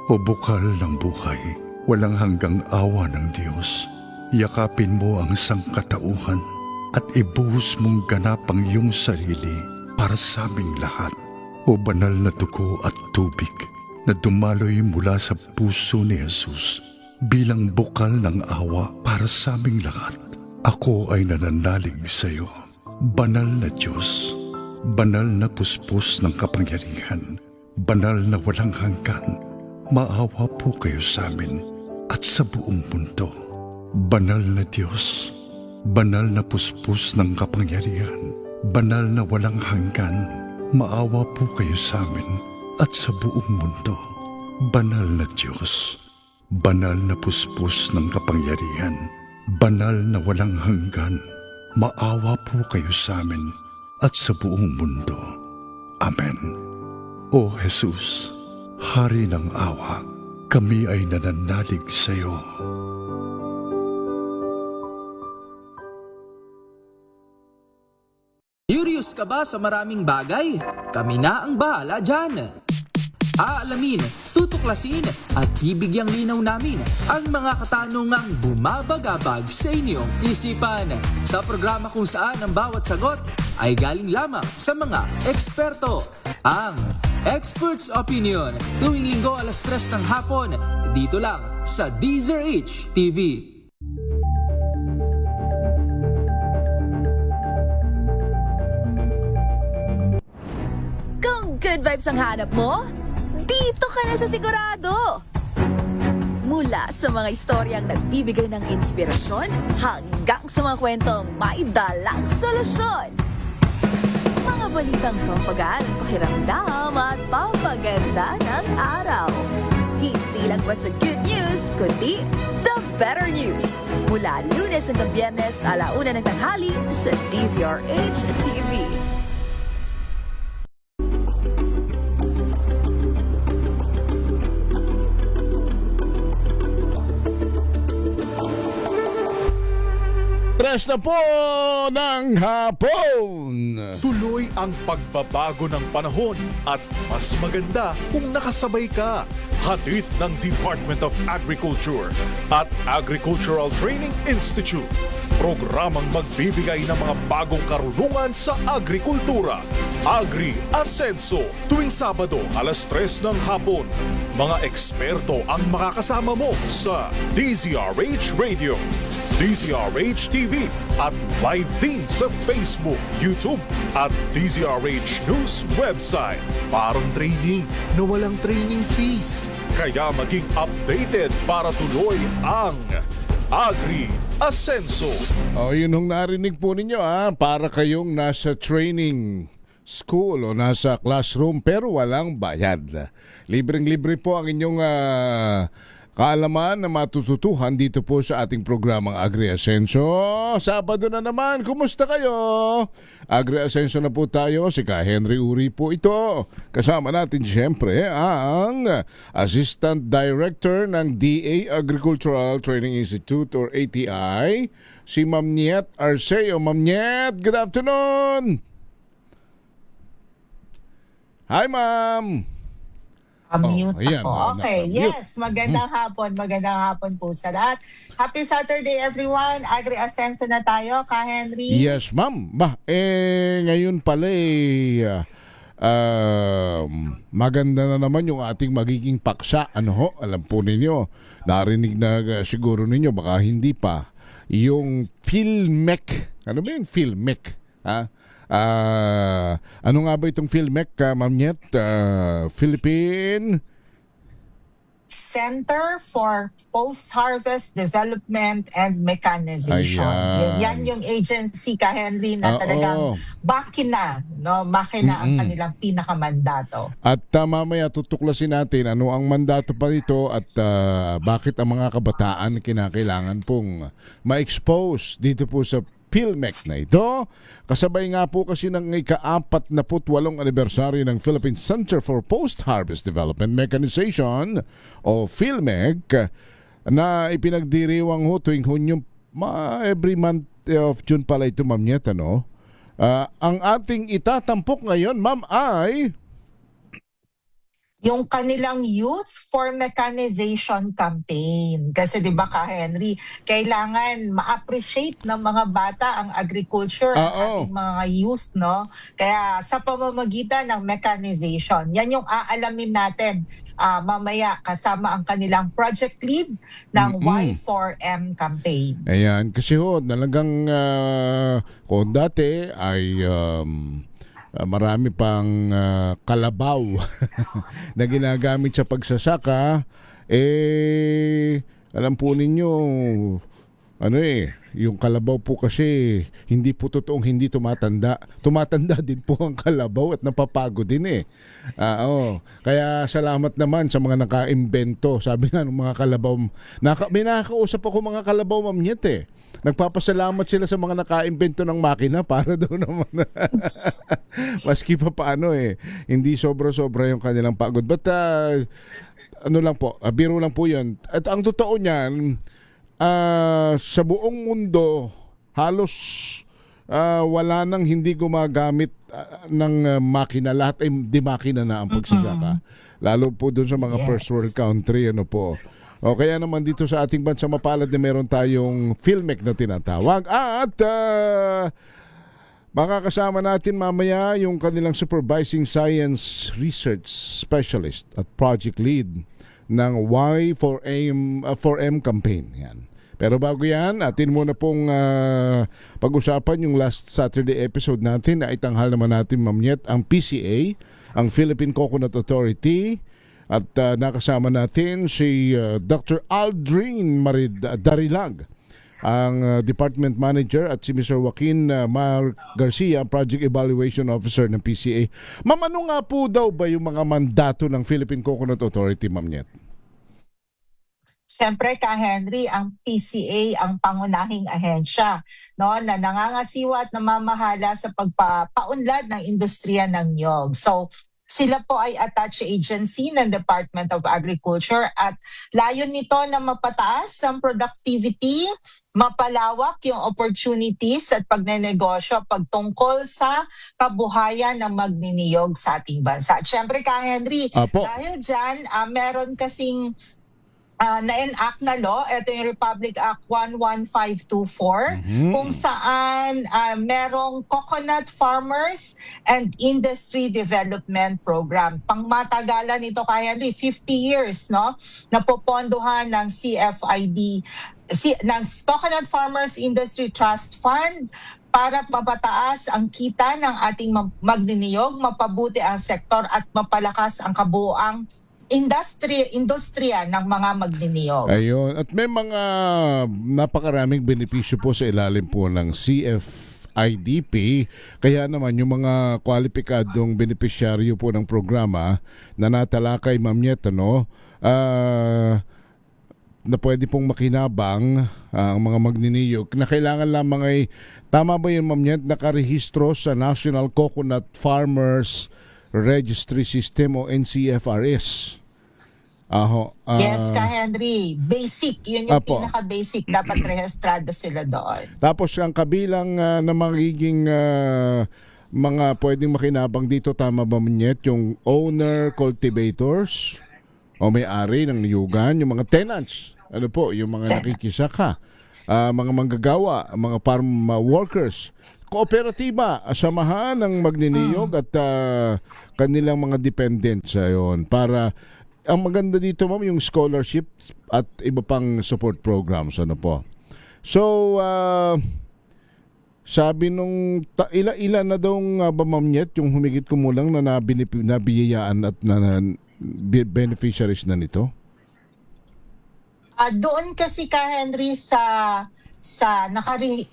O bukal ng buhay, walang hanggang awa ng Diyos. Yakapin mo ang sangkatauhan at ibuhos mong ganap ang iyong sarili para sa aming lahat. O banal na dugo at tubig na dumaloy mula sa puso ni Jesus bilang bukal ng awa para sa aming lahat. Ako ay nananalig sa iyo, banal na Diyos, banal na puspos ng kapangyarihan, banal na walang hanggan. Maawa po kayo sa amin at sa buong mundo. Banal na Diyos, banal na puspos ng kapangyarihan, banal na walang hanggan. Maawa po kayo sa amin at sa buong mundo. Banal na Diyos, banal na puspos ng kapangyarihan, banal na walang hanggan. Maawa po kayo sa amin at sa buong mundo. Amen. O Jesus, Hari ng awa, kami ay nananalig sa iyo. Curious ka ba sa maraming bagay? Kami na ang bahala dyan. Aalamin, tutuklasin at bibigyang linaw namin ang mga katanungang bumabagabag sa inyong isipan. Sa programa kung saan ang bawat sagot ay galing lamang sa mga eksperto. Ang Expert's Opinion, tuwing linggo alas 3 ng hapon, dito lang sa DZRH TV. Kung good vibes ang hanap mo, dito ka na sa sigurado! Mula sa mga istoryang nagbibigay ng inspirasyon hanggang sa mga kwentong may dalang solusyon. Mga balitang pampagaan, pakiramdam at pampaganda ng araw. Hindi lang ba sa good news, kundi the better news. Mula Lunes hanggang Biyernes, 1:00 ng tanghali sa DZRH TV. Tres na po ng hapon. Tuloy ang pagbabago ng panahon at mas maganda kung nakasabay ka. Hatid ng Department of Agriculture at Agricultural Training Institute. Programang magbibigay ng mga bagong karunungan sa agrikultura. Agri Ascenso, tuwing Sabado alas 3 ng hapon. Mga eksperto ang makakasama mo sa DZRH Radio, DZRH TV at live din sa Facebook, YouTube at DZRH News website. Parang training na walang training fees. Kaya maging updated para tuloy ang Agri Ascenso. Yun ang narinig po ninyo para kayong nasa training school o nasa classroom pero walang bayad. Libreng-libre po ang inyong kaalaman na matututuhan dito po sa ating programang Agri Ascenso. Sabado na naman, kumusta kayo? Agri Ascenso na po tayo, si Ka Henry Uri po ito. Kasama natin siyempre ang Assistant Director ng DA Agricultural Training Institute or ATI, si Ma'am Niet Arceo. Ma'am Niet, good afternoon! Hi, Ma'am! Mute ayan, ako. Okay, mute. yes. Magandang hapon po sa lahat. Happy Saturday, everyone. Agri Ascenso na tayo, Ka Henry. Yes, ma'am. Ngayon pala maganda na naman yung ating magiging paksa. Alam po ninyo, narinig na siguro ninyo, baka hindi pa, yung PhilMec. Ano ba yung PhilMec? Ano nga ba itong PhilMec, Ma'am Niet? Philippine Center for Post-Harvest Development and Mechanization. Ayan. Yan yung agency, Ka Henry, na talagang makina ang kanilang pinakamandato. At mamaya tutuklasin natin ano ang mandato pa nito at bakit ang mga kabataan kinakailangan pong ma-expose dito po sa PhilMec na ito. Kasabay nga po kasi ng ika-48 anibersaryo ng Philippine Center for Post-Harvest Development Mechanization o PhilMec na ipinagdiriwang tuwing Hunyo, every month of June pala ito, Ma'am Niet, ang ating itatampok ngayon, Ma'am, ay yung kanilang Youth for Mechanization campaign. Kasi 'di ba ka Henry, kailangan ma-appreciate ng mga bata ang agriculture, ang Oo. ating mga youth, no? Kaya sa pamamagitan ng mechanization, yan yung aalamin natin mamaya kasama ang kanilang project lead ng Y4M campaign. Ayan, kasi talagang kung dati ay marami pang kalabaw na ginagamit sa pagsasaka, alam po ninyo, yung kalabaw po kasi hindi po totoong hindi tumatanda. Tumatanda din po ang kalabaw at napapagod din Kaya salamat naman sa mga naka-imbento. Sabi nga ng mga kalabaw, may nakakausap ako mga kalabaw, Ma'am Nyet. Nagpapasalamat sila sa mga naka-imbento ng makina para daw naman maski pa paano hindi sobra-sobra yung kanilang pagod. But biro lang po yun. At ang totoo niyan, sa buong mundo halos wala nang hindi gumagamit ng makina. Lahat ay di makina na ang pagsasaka. Lalo po doon sa mga first world country o kaya naman dito sa ating bansa mapalad na meron tayong PhilMec na tinatawag at makakasama natin mamaya yung kanilang Supervising Science Research Specialist at Project Lead ng Y4M campaign. Yan. Pero bago yan, atin muna pong pag-usapan yung last Saturday episode natin na itanghal naman natin, Ma'am Nyet, ang PCA, ang Philippine Coconut Authority, at nakasama natin si Dr. Aldrin Darilag, ang Department Manager, at si Mr. Joaquin Mar Garcia, Project Evaluation Officer ng PCA. Ma'am, ano nga po daw ba yung mga mandato ng Philippine Coconut Authority, Ma'am Nyet? Siyempre ka Henry, ang PCA ang pangunahing ahensya, no, na nangangasiwa at namamahala sa pagpapaunlad ng industriya ng niyog. So sila po ay attached agency ng Department of Agriculture at layon nito na mapataas ang productivity, mapalawak yung opportunities at pagnenegosyo pagtungkol sa kabuhayan ng magniniyog sa ating bansa. At syempre ka Henry, Apo. dahil dyan meron kasing na-enact na law, ito yung Republic Act 11524, kung saan merong Coconut Farmers and Industry Development Program. Pangmatagalan ito kaya 50 years, no? Napopondohan ng CFID, ng Coconut Farmers Industry Trust Fund para mapataas ang kita ng ating magniniyog, mapabuti ang sektor at mapalakas ang kabuoang industriya ng mga magniniyog. Ayun. At may mga napakaraming benepisyo po sa ilalim po ng CFIDP. Kaya naman yung mga kwalipikadong benepisyaryo po ng programa na natalakay, Ma'am Nyet, na pwede pong makinabang ang mga magniniyog na kailangan lamang ay, tama ba yun, Ma'am Nyet, nakarehistro sa National Coconut Farmers Registry System o NCFRS. Yes ka Henry, basic, yun yung Apo. pinaka-basic, dapat rehistrado sila doon. Tapos ang kabilang na magiging mga pwedeng makinabang dito, tama ba, Manyet, yung owner cultivators o may-ari ng niyugan, yung mga tenants, yung mga nakikisaka, mga manggagawa, mga farm workers, kooperatiba, samahan ng magniniyog at kanilang mga dependents ayon. Para ang maganda dito, Ma'am, yung scholarship at iba pang support programs So sabi nung ila na daw ba, Ma'am Nyet, yung humigit kumulang na nabiyayaan at na beneficiaries na nito? Doon kasi ka Henry sa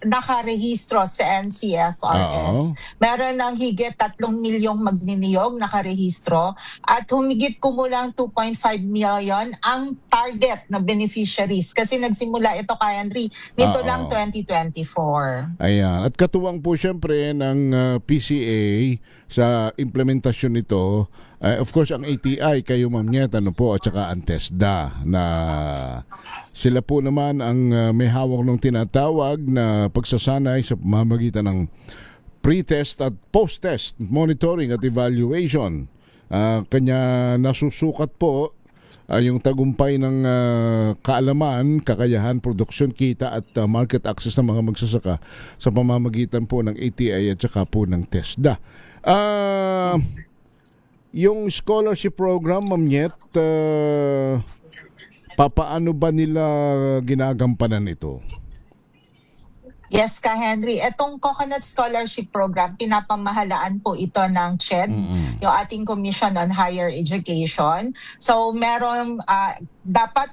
nakarehistro sa NCFRS. Meron ng higit 3 milyong magniniyog nakarehistro at humigit kumulang 2.5 million ang target na beneficiaries kasi nagsimula ito kay Henry nito lang 2024. Ayan. At katuwang po syempre ng PCA sa implementasyon nito, of course ang ATI kayo, Ma'am Nyet, at saka ang TESDA na sila po naman ang may hawak ng tinatawag na pagsasanay sa pamamagitan ng pre-test at post-test monitoring at evaluation Kanya nasusukat po yung tagumpay ng kaalaman, kakayahan, produksyon, kita at market access ng mga magsasaka sa pamamagitan po ng ATI at saka po ng TESDA. Yung scholarship program, Ma'am Nyet, papaano ba nila ginagampanan ito? Yes, Henry. Etong Coconut Scholarship Program, pinapamahalaan po ito ng CHED, yung ating Commission on Higher Education. So, meron, dapat,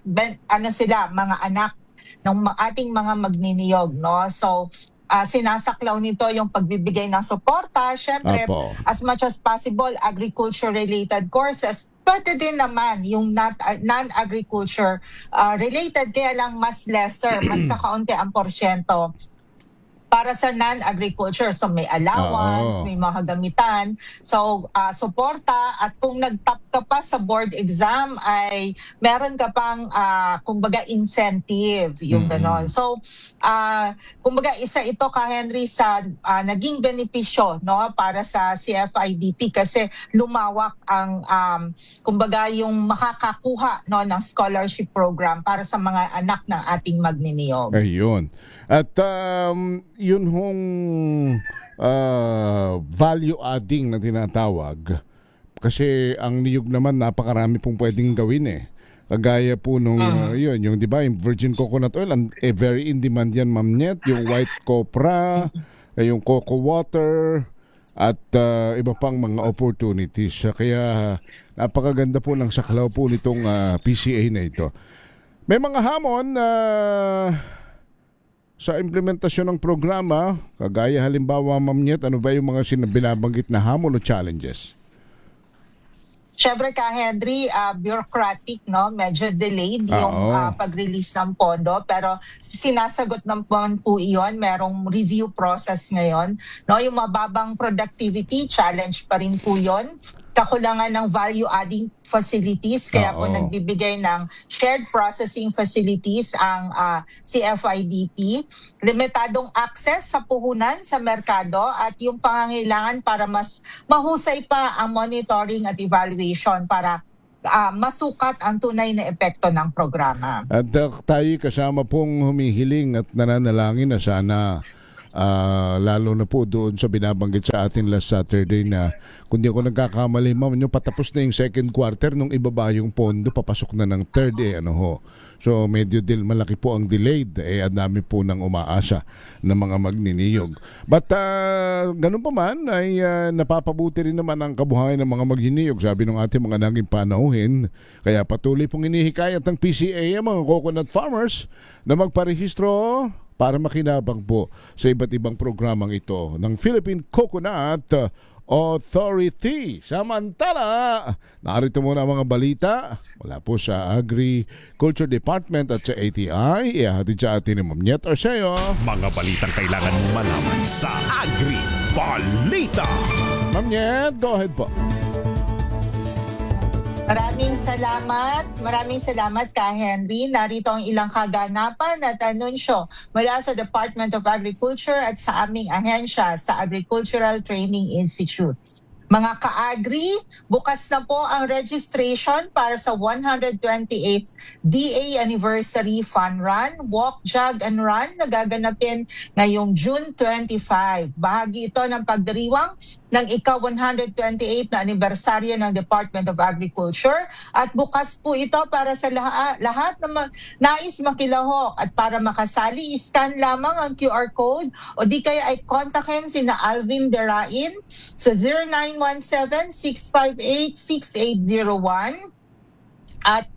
sila, mga anak ng ating mga magniniyog, no? So, sinasaklaw nito yung pagbibigay ng suporta. Syempre, Apo. as much as possible, agriculture-related courses. Pwede din naman yung non-agriculture related, kaya lang mas lesser, mas kakaunti ang porsyento para sa non-agriculture. So may allowance, may mga gamitan. So suporta, at kung nag-top ka pa sa board exam ay meron ka pang kumbaga incentive, yung ganon. So kumbaga isa ito Henry sa naging benepisyo, no, para sa CFIDP kasi lumawak ang kumbaga yung makakakuha, no, ng scholarship program para sa mga anak ng ating magniniyog. Ayun. At yun hong value adding na tinatawag, kasi ang niyog naman napakarami pong pwedeng gawin eh. Kagaya po nung yun, yung 'di ba, yung virgin coconut oil, very in demand yan, Ma'am Nyet, yung white copra, yung cocoa water at iba pang mga opportunities. Kaya napakaganda po ng saklaw po nitong PCA na ito. May mga hamon sa implementasyon ng programa, kagaya halimbawa, Ma'am Nyet, ano ba yung mga binabanggit na hamon o challenges? Siyempre Henry, bureaucratic, no? Medyo delayed yung pag-release ng pondo, pero sinasagot naman po iyon. Merong review process ngayon, no? Yung mababang productivity, challenge pa rin po yun. Kakulangan ng value-adding facilities, kaya po nagbibigay ng shared processing facilities ang CFIDP. Limitadong access sa puhunan sa merkado at yung pangangailangan para mas mahusay pa ang monitoring at evaluation para masukat ang tunay na epekto ng programa. At tayo kasama pong humihiling at nananalangin na sana lalo na po doon sa binabanggit sa atin last Saturday na kung di ako nagkakamali, Ma'am, yung patapos na yung second quarter nung ibaba yung pondo, papasok na ng third So medyo malaki po ang delayed, ang dami po nang umaasa ng mga magniniyog. But ganun pa man ay napapabuti rin naman ang kabuhayan ng mga magniniyog, sabi ng ating mga naging panauhin. Kaya patuloy pong inihikayat ng PCA ang mga coconut farmers na magparehistro para makinabang po sa iba't ibang programang ito ng Philippine Coconut Authority. Samantala, narito muna ang mga balita wala po sa Agriculture Department at sa ATI. Ihahatid sa atin ni Ma'am Nyet Arceo. Mga balitang kailangan mong malaman sa Agri Balita. Ma'am Nyet, go ahead po. Maraming salamat Henry. Narito ang ilang kaganapan at anunsyo mula sa Department of Agriculture at sa aming ahensya sa Agricultural Training Institute. Mga ka-agri, bukas na po ang registration para sa 128th DA Anniversary Fun Run, Walk, Jog and Run na gaganapin ngayong June 25. Bahagi ito ng pagdiriwang ng ika-128 na anibersaryo ng Department of Agriculture at bukas po ito para sa lahat na nais makilahok. At para makasali, scan lamang ang QR code o di kaya ay kontakin sina Alvin Derain sa 0917-658-6801 at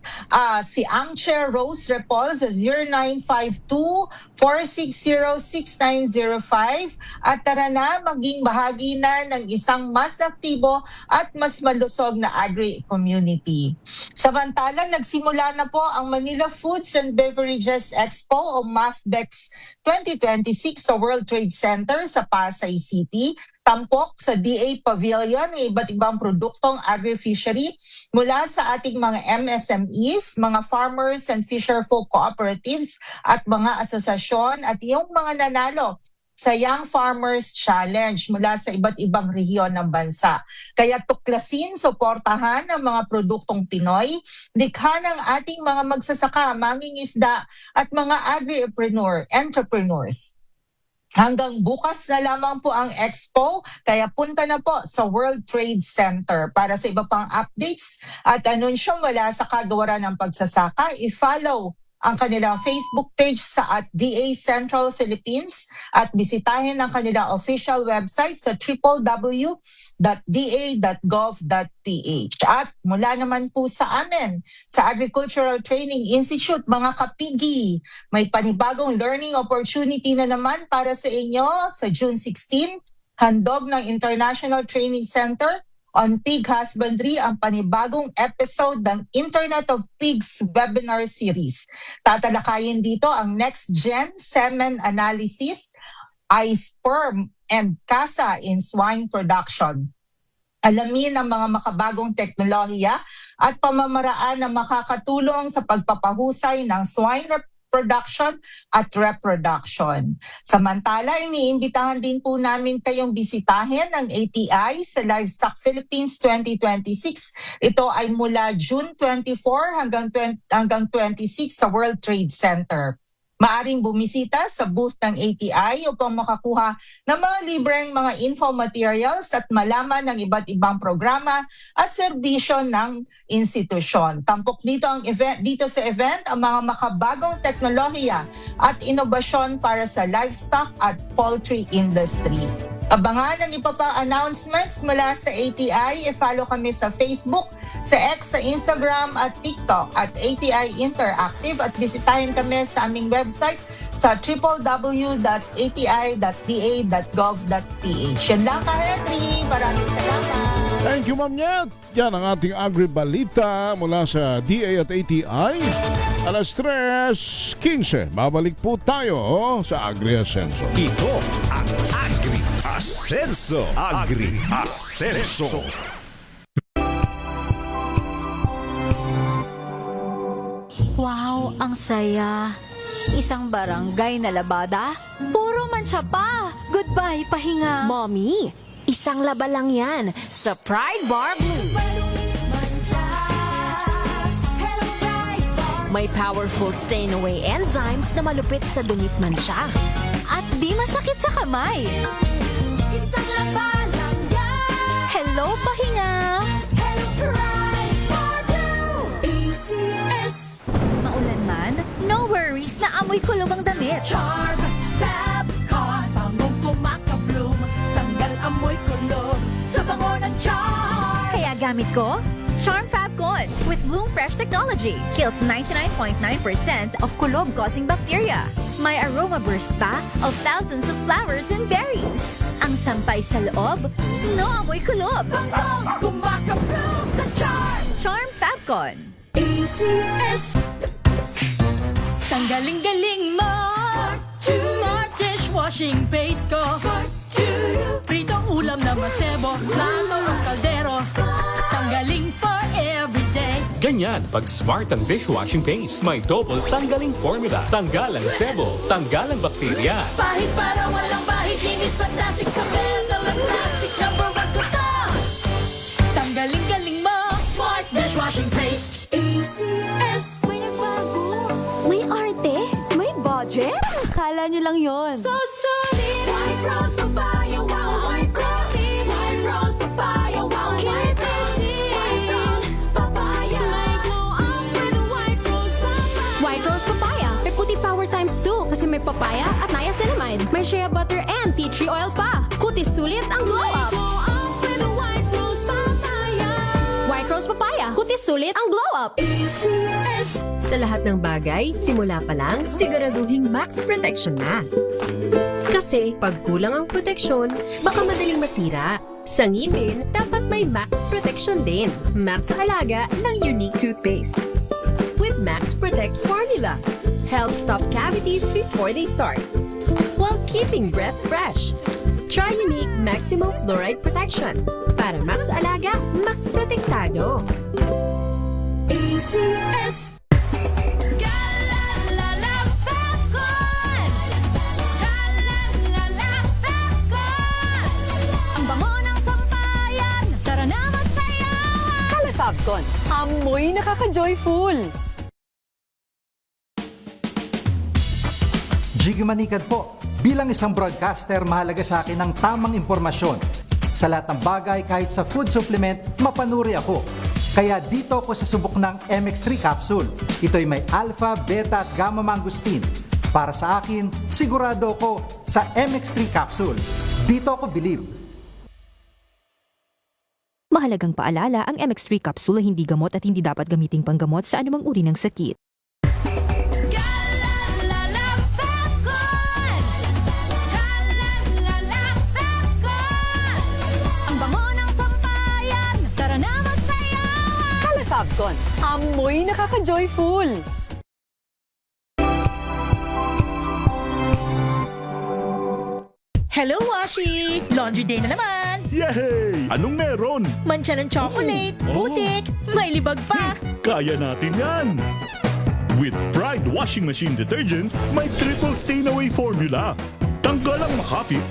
si Angche Rose Repol sa 0952-460-6905 at tara na maging bahagi na ng isang mas aktibo at mas malusog na agri-community. Samantala, nagsimula na po ang Manila Foods and Beverages Expo o MAFBEX 2026 sa World Trade Center sa Pasay City. Tampok sa DA Pavilion ng iba't ibang produktong agri-fishery mula sa ating mga MSMEs, mga farmers and fisherfolk cooperatives at mga asosasyon at yung mga nanalo sa Young Farmers Challenge mula sa iba't ibang rehiyon ng bansa. Kaya tuklasin, suportahan ang mga produktong Pinoy, likha ng ating mga magsasaka, mangingisda at mga entrepreneurs. Hanggang bukas na lamang po ang Expo, kaya punta na po sa World Trade Center para sa iba pang updates at anunsyo mula sa Kagawaran ng Pagsasaka. I-follow ang kanilang Facebook page sa @DA Central Philippines at bisitahin ang kanilang official website sa www.da.gov.ph. At mula naman po sa amin, sa Agricultural Training Institute, mga kapigi, may panibagong learning opportunity na naman para sa inyo sa June 16, handog ng International Training Center on Pig Husbandry ang panibagong episode ng Internet of Pigs webinar series. Tatalakayin dito ang next-gen semen analysis, sperm, and CASA in swine production. Alamin ang mga makabagong teknolohiya at pamamaraan na makakatulong sa pagpapahusay ng swine production at reproduction. Samantala, iniimbitahan din po namin kayong bisitahin ang ATI sa Livestock Philippines 2026. Ito ay mula June 24 hanggang 26 sa World Trade Center. Maaring bumisita sa booth ng ATI upang makakuha ng mga libreng mga info materials at malaman ng iba't ibang programa at serbisyo ng institusyon. Tampok dito sa event ang mga makabagong teknolohiya at inobasyon para sa livestock at poultry industry. Abangan ang iba pang announcements mula sa ATI. I-follow kami sa Facebook, sa X, sa Instagram at TikTok at ATI Interactive at bisitahin kami sa aming website sa www.ati.da.gov.ph. Yan lang ka, Henry. Maraming salamat. Thank you, Ma'am Nyet. Yan ang ating Agri-Balita mula sa DA at ATI. Alas 3:15. Babalik po tayo sa Agri-Ascenso. Ito ang Agri-Ascenso. Agri-Ascenso. Wow, ang saya. Isang barangay na labada, puro mancha pa. Goodbye, pahinga. Mommy, isang laba lang yan sa Pride Bar Blue. May powerful stain-away enzymes na malupit sa dumit mansya. At di masakit sa kamay. Isang laba lang yan. Hello, pahinga. Hello, Pride Bar Blue. ACS. Maulan man, no worries na amoy kulong ang damit. Charm, Fabcon, pangong kumakabloom, tanggal amoy kulog sa bango ng charm. Kaya gamit ko, Charm Fabcon with Bloom Fresh technology. Kills 99.9% of kulob-causing bacteria. May aroma burst pa of thousands of flowers and berries. Ang sampay sa loob, no amoy kulob. Pangong kumakabloom sa charm. Charm Fabcon. ACS. Tanggaling-galing mo. Smart dishwashing paste ko. Pritong ulam na masebo, plato o kaldero. Tanggaling for everyday. Ganyan, pag smart ang dishwashing paste, may double tanggaling formula. Tanggal ang sebo, tanggal ang bakterya. Pahit para walang bahid, linis fantastic sa metal at plastic. Number 1 ko to. Tanggaling-galing mo. Smart dishwashing paste. ACS. May nagbago. May arte. May budget. Akala nyo lang yon. So solid. White rose papaya, wow, white rose. White rose papaya, wow, white rose. White rose papaya. May glow up with White Rose Papaya. White Rose Papaya. May puti power times 2 kasi may papaya at niacinamide. May shea butter and tea tree oil pa. Kutis sulit ang glow up. Glow up with White rose papaya. White Rose Papaya. Kutis sulit ang glow up. ACS. Sa lahat ng bagay, simula pa lang, siguraduhing max protection na. Kasi pag kulang ang proteksyon, baka madaling masira. Sa ngipin, dapat may max protection din. Max sa halaga ng unique toothpaste. With Max Protect Formula, help stop cavities before they start, while keeping breath fresh. Try unique maximum fluoride protection. Para max alaga, max protektado. ACS. Galalala Fabcon. Galalala nakaka-joyful. Jiggy Manikad po. Bilang isang broadcaster, mahalaga sa akin ang tamang impormasyon. Sa lahat ng bagay, kahit sa food supplement, mapanuri ako. Kaya dito ako sa subok ng MX3 capsule. Ito'y may alpha, beta at gamma mangosteen. Para sa akin, sigurado ako sa MX3 capsule. Dito ako believe. Mahalagang paalala, ang MX3 capsule ay hindi gamot at hindi dapat gamiting panggamot sa anumang uri ng sakit. Fabcon, amoy nakaka-joyful. Hello, Washi! Laundry day na naman! Yay! Anong meron? Mancha ng chocolate, putik, may libag pa! Kaya natin yan! With Pride Washing Machine Detergent, may triple stain-away formula. Tanggalang makapit,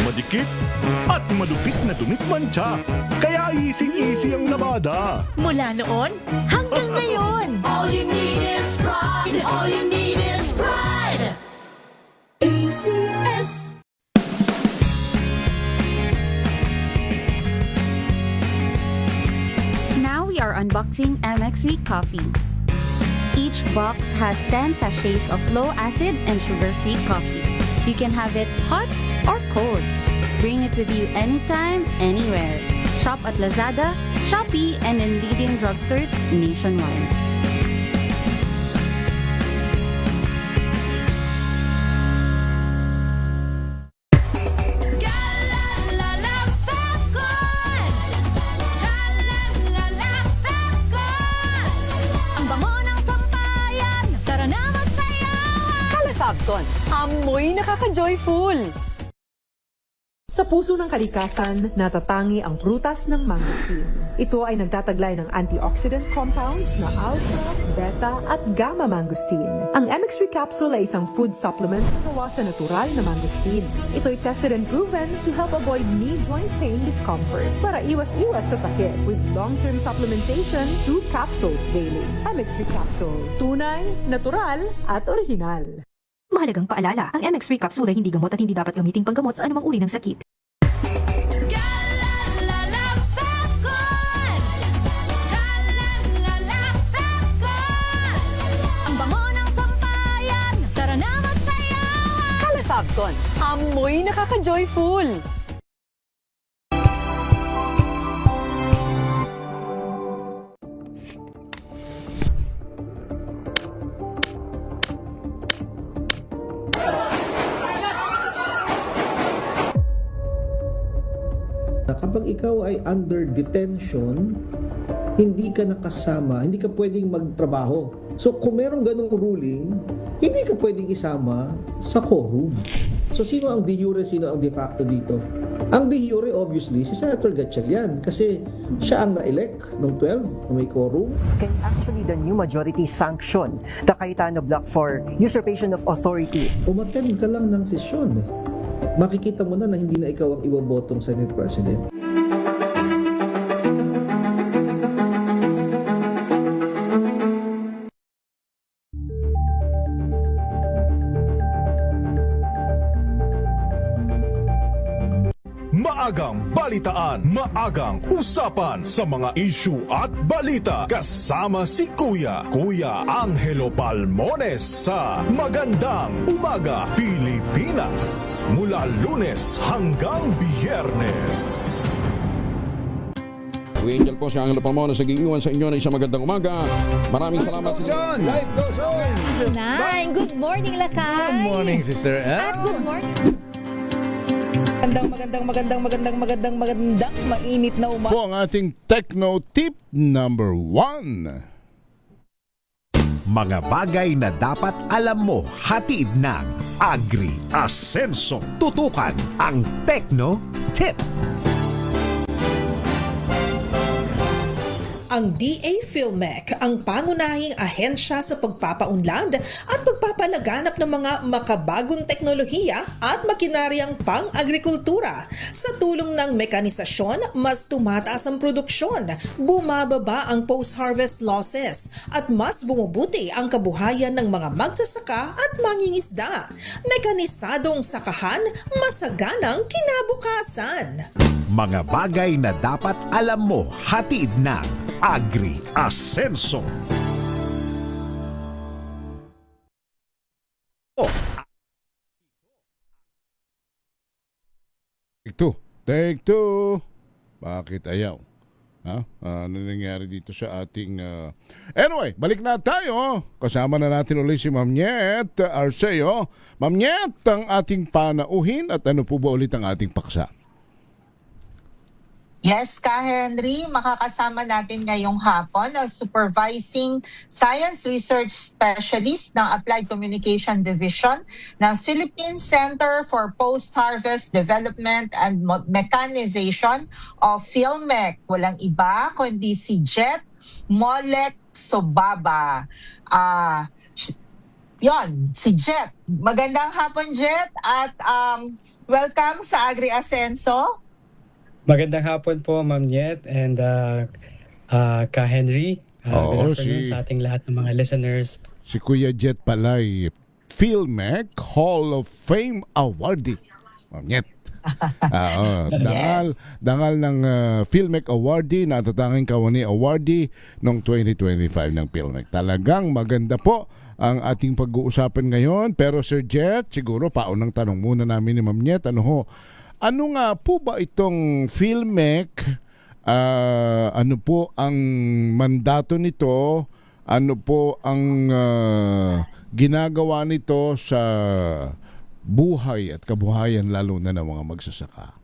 madikit, at malupit na dumit mancha. Kaya easy-easy ang labada. Mula noon hanggang ngayon! All you need is pride. All you need is pride. ACS. Now we are unboxing MX3 coffee. Each box has 10 sachets of low-acid and sugar-free coffee. You can have it hot or cold. Bring it with you anytime, anywhere. Shop at Lazada, Shopee, and in leading drugstores nationwide. Ang bango ng sampayan, tara na magsayawan! Fabcon, amoy nakaka-joyful. Sa puso ng kalikasan, natatangi ang prutas ng mangosteen. Ito ay nagtataglay ng antioxidant compounds na alpha, beta at gamma mangosteen. Ang MX3 capsule ay isang food supplement na gawa sa natural na mangosteen. Ito ay tested and proven to help avoid knee joint pain discomfort para iwas-iwas sa sakit with long-term supplementation 2 capsules daily. MX3 capsule, tunay, natural at original. Mahalagang paalala, ang MX3 capsule ay hindi gamot at hindi dapat gamiting panggamot sa anumang uri ng sakit. Ang bango ng sampayan, tara na magsayawan! Fabcon, amoy nakaka-joyful. Kapag ikaw ay under detention, hindi ka nakasama, hindi ka pwedeng magtrabaho. So kung merong ganong ruling, hindi ka pwedeng isama sa quorum. So sino ang de jure, sino ang de facto dito? Ang de jure obviously si Senator Gatchalian kasi siya ang na-elect ng 12 na may quorum. Can actually the new majority sanction the Cayetano Block for usurpation of authority? Umattend ka lang ng sesyon. Makikita mo na hindi na ikaw ang ibobotong Senate President. Maagang balitaan, maagang usapan sa mga issue at balita. Kasama si Kuya Angelo Palmones sa Magandang Umaga Pilipinas. Mula Lunes hanggang Biyernes. Kuya Angel po si Angelo Palmones nag-iiwan sa inyo na isang magandang umaga. Maraming salamat. Life goes on! Good morning, Lakay! Good morning, Sister Ann. At good morning! Magandang mainit na umaga. Po ang ating techno tip number 1. Mga bagay na dapat alam mo, hatid ng Agri Ascenso. Tutukan ang Techno Tip. Ang DA Philmec ang pangunahing ahensya sa pagpapaunlad at pagpapalaganap ng mga makabagong teknolohiya at makinaryang pang-agrikultura. Sa tulong ng mekanisasyon, mas tumataas ang produksyon, bumababa ang post-harvest losses, at mas bumubuti ang kabuhayan ng mga magsasaka at mangingisda. Mekanisadong sakahan, masaganang kinabukasan. Mga bagay na dapat alam mo, hatid ng Agri-Asenso. Take two. Bakit ayaw? Ha? Ano nangyari dito sa ating... Anyway, balik na tayo. Kasama na natin ulit si Ma'am Nyet Arceo. Ma'am Nyet, ang ating panauhin at ano po ba ulit ang ating paksa? Yes, Ka Henry, makakasama natin ngayong hapon ang Supervising Science Research Specialist ng Applied Communication Division ng Philippine Center for Post-Harvest Development and Mechanization of Philmec. Walang iba kundi si Jet Molek Sobaba. Yon, si Jet. Magandang hapon, Jet, at welcome sa Agri-Asenso. Magandang hapon po, Ma'am Nyet and Ka Henry. Good afternoon sa ating lahat ng mga listeners. Si Kuya Jet Palay, Philmec Hall of Fame awardee. Ma'am Nyet. Dangal ng Philmec awardee, natatanging kawani awardee noong 2025 ng Philmec. Talagang maganda po ang ating pag-uusapan ngayon. Pero Sir Jet, siguro paunang tanong muna namin ni Ma'am Nyet, ano nga po ba itong Philmec? Ano po ang mandato nito? Ano po ang ginagawa nito sa buhay at kabuhayan lalo na ng mga magsasaka?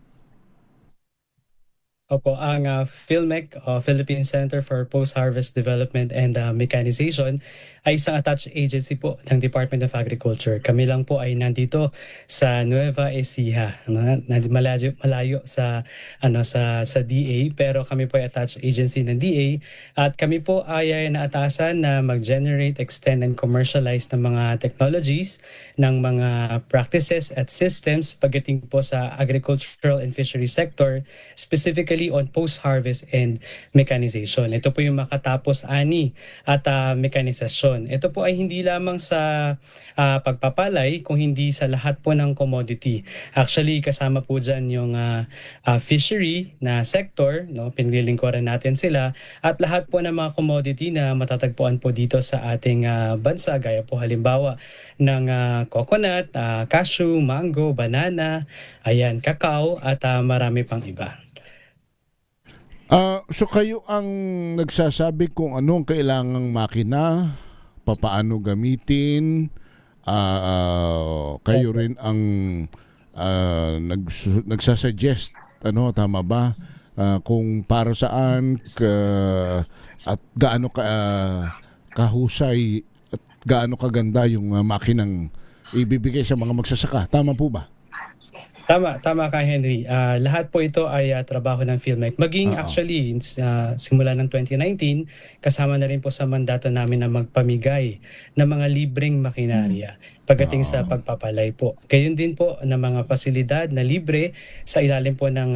Opo, ang Philmec, Philippine Center for Post-Harvest Development and Mechanization ay isang attached agency po ng Department of Agriculture. Kami lang po ay nandito sa Nueva Ecija, malayo sa DA, pero kami po ay attached agency ng DA at kami po ay naatasan na mag-generate, extend and commercialize ng mga technologies, ng mga practices at systems pagdating po sa agricultural and fishery sector, specifically on post-harvest and mechanization. Ito po yung makatapos ani at mekanisasyon. Ito po ay hindi lamang sa pagpapalay, kung hindi sa lahat po ng commodity. Actually, kasama po dyan yung fishery na sector, no? Pinilingkuran natin sila, at lahat po ng mga commodity na matatagpuan po dito sa ating bansa, gaya po halimbawa ng coconut, cashew, mango, banana, ayan, cacao, at marami pang iba. So kayo ang nagsasabi kung ano ang kailangang makina, papaano gamitin, kayo rin ang nagsasuggest, tama ba? Kung para saan at gaano kahusay at gaano kaganda yung makinang ibibigay sa mga magsasaka. Tama po ba? Tama ka, Henry. Lahat po ito ay trabaho ng Philmec. Maging actually, simula ng 2019, kasama na rin po sa mandato namin na magpamigay ng mga libreng makinarya pagdating sa pagpapalay po. Gayon din po ng mga pasilidad na libre sa ilalim po ng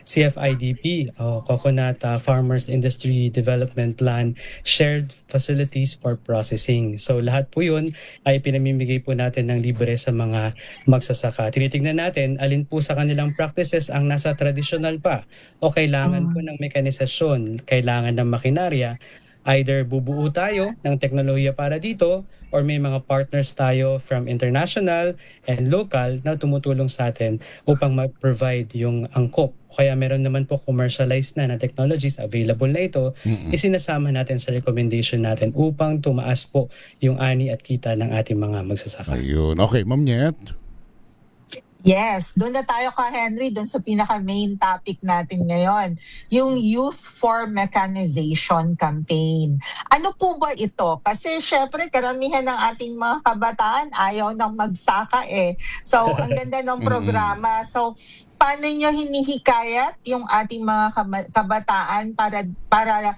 CFIDP, Coconut Farmers Industry Development Plan, Shared Facilities for Processing. So lahat po yun ay pinamimigay po natin ng libre sa mga magsasaka. Tinitingnan natin alin po sa kanilang practices ang nasa traditional pa o kailangan po ng mekanisasyon, kailangan ng makinarya. Either bubuo tayo ng teknolohiya para dito or may mga partners tayo from international and local na tumutulong sa atin upang ma-provide yung angkop. Kaya meron naman po commercialized na technologies available na ito, isinasama natin sa recommendation natin upang tumaas po yung ani at kita ng ating mga magsasaka. Ayun. Okay, Ma'am Nyet. Yes, doon na tayo ka Henry, doon sa pinaka-main topic natin ngayon, yung Youth for Mechanization campaign. Ano po ba ito? Kasi syempre karamihan ng ating mga kabataan ayaw nang magsaka eh. So ang ganda ng programa. So paano nyo hinihikayat yung ating mga kabataan para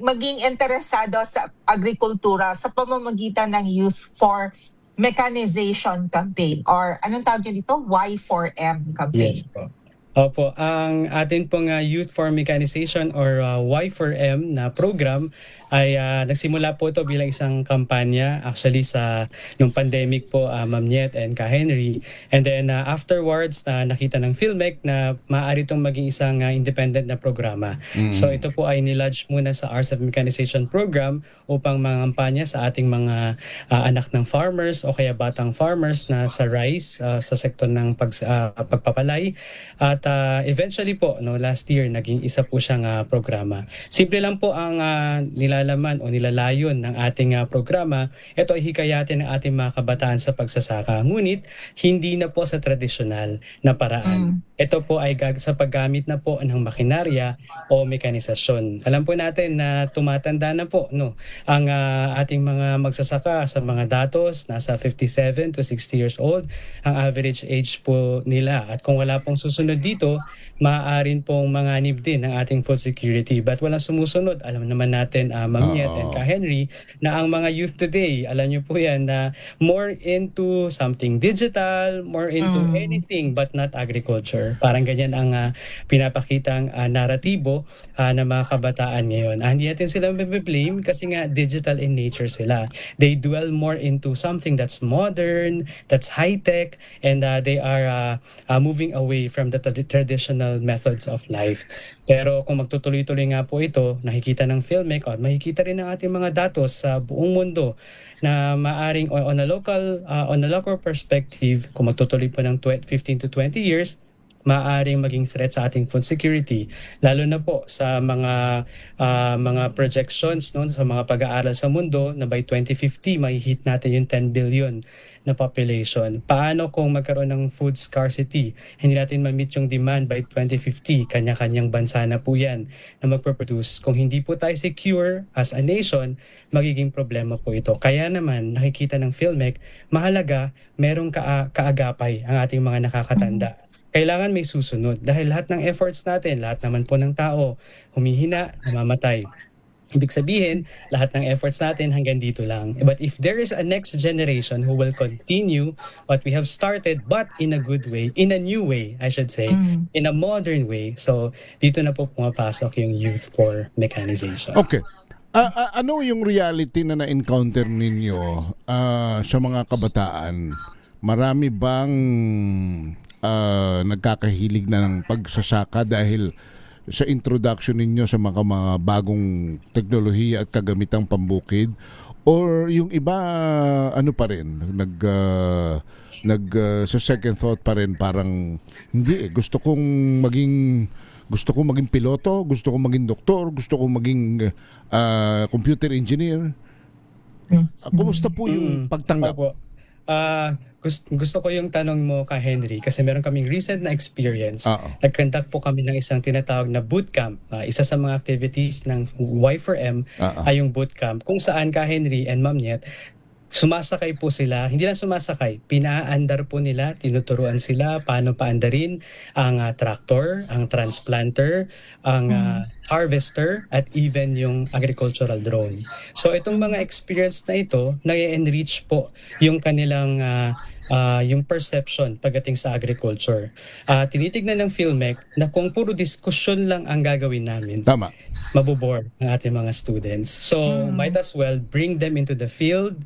maging interesado sa agrikultura sa pamamagitan ng Youth for Mechanization campaign or anong tawag nyo dito? Y4M campaign. Yes po. Opo, ang atin pong Youth for Mechanization or Y4M na program ay nagsimula po ito bilang isang kampanya actually sa nung pandemic po, Ma'am Niet and Ka Henry. And then afterwards nakita ng PhilMec na maaari itong maging isang independent na programa. So ito po ay nilodge muna sa Arts of Mechanization program upang mangampanya sa ating mga anak ng farmers o kaya batang farmers na sa rice sa sektor ng pagpapalay. At eventually po last year naging isa po siyang programa. Simple lang po ang nilalaman o nilalayon ng ating programa. Ito ay hikayatin ng ating mga kabataan sa pagsasaka. Ngunit hindi na po sa tradisyonal na paraan. Ito po ay sa paggamit na po ng makinarya o mekanisasyon. Alam po natin na tumatanda na po ang ating mga magsasaka sa mga datos nasa 57 to 60 years old ang average age po nila. At kung wala pong susunod dito, maaaring pong manganib din ng ating food security. But walang sumusunod. Alam naman natin, Ma'am Niet and Ka Henry, na ang mga youth today, alam niyo po yan, na more into something digital, more into anything but not agriculture. Parang ganyan ang pinapakitang naratibo ng mga kabataan ngayon. Hindi natin sila mabiblame kasi nga digital in nature sila. They dwell more into something that's modern, that's high-tech, and they are moving away from the traditional methods of life. Pero kung magtutuloy-tuloy nga po ito, nakikita ng PhilMec at makikita rin ng ating mga datos sa buong mundo na maaring on a local perspective, kung magtutuloy po ng 15 to 20 years, maaaring maging threat sa ating food security, lalo na po sa mga projections sa mga pag-aaral sa mundo na by 2050 may hit natin yung 10 billion na population. Paano kung magkaroon ng food scarcity? Hindi natin ma-meet yung demand by 2050. Kanya-kanyang bansa na po yan na magproduce. Kung hindi po tayo secure as a nation, magiging problema po ito. Kaya naman, nakikita ng PhilMec, mahalaga, merong kaagapay ang ating mga nakakatanda. Kailangan may susunod dahil lahat ng efforts natin, lahat naman po ng tao, humihina, namamatay. Ibig sabihin, lahat ng efforts natin hanggang dito lang. But if there is a next generation who will continue what we have started but in a good way, in a new way, I should say, in a modern way. So, dito na po pumapasok yung Youth for Mechanization. Okay. Ano yung reality na na-encounter ninyo sa mga kabataan? Marami bang nagkakahilig na ng pagsasaka dahil sa introduction ninyo sa mga bagong teknolohiya at kagamitang pambukid, or yung iba ano pa rin sa second thought pa rin, parang hindi gusto kong maging piloto, gusto kong maging doktor, gusto kong maging computer engineer. Kumusta po yung pagtanggap? Gusto ko yung tanong mo, Ka Henry, kasi meron kaming recent na experience. Nag-conduct po kami ng isang tinatawag na bootcamp. Isa sa mga activities ng Y4M ay yung bootcamp, kung saan, Ka Henry and Ma'am Niet, sumasakay po sila, hindi lang sumasakay, pinaandar po nila, tinuturuan sila paano paandarin ang tractor, ang transplanter, ang harvester, at even yung agricultural drone. So itong mga experience na ito, nag-enrich po yung kanilang yung perception pagdating sa agriculture. Tinitignan ng PhilMec na kung puro diskusyon lang ang gagawin namin, mabobore ang ating mga students. So might as well bring them into the field,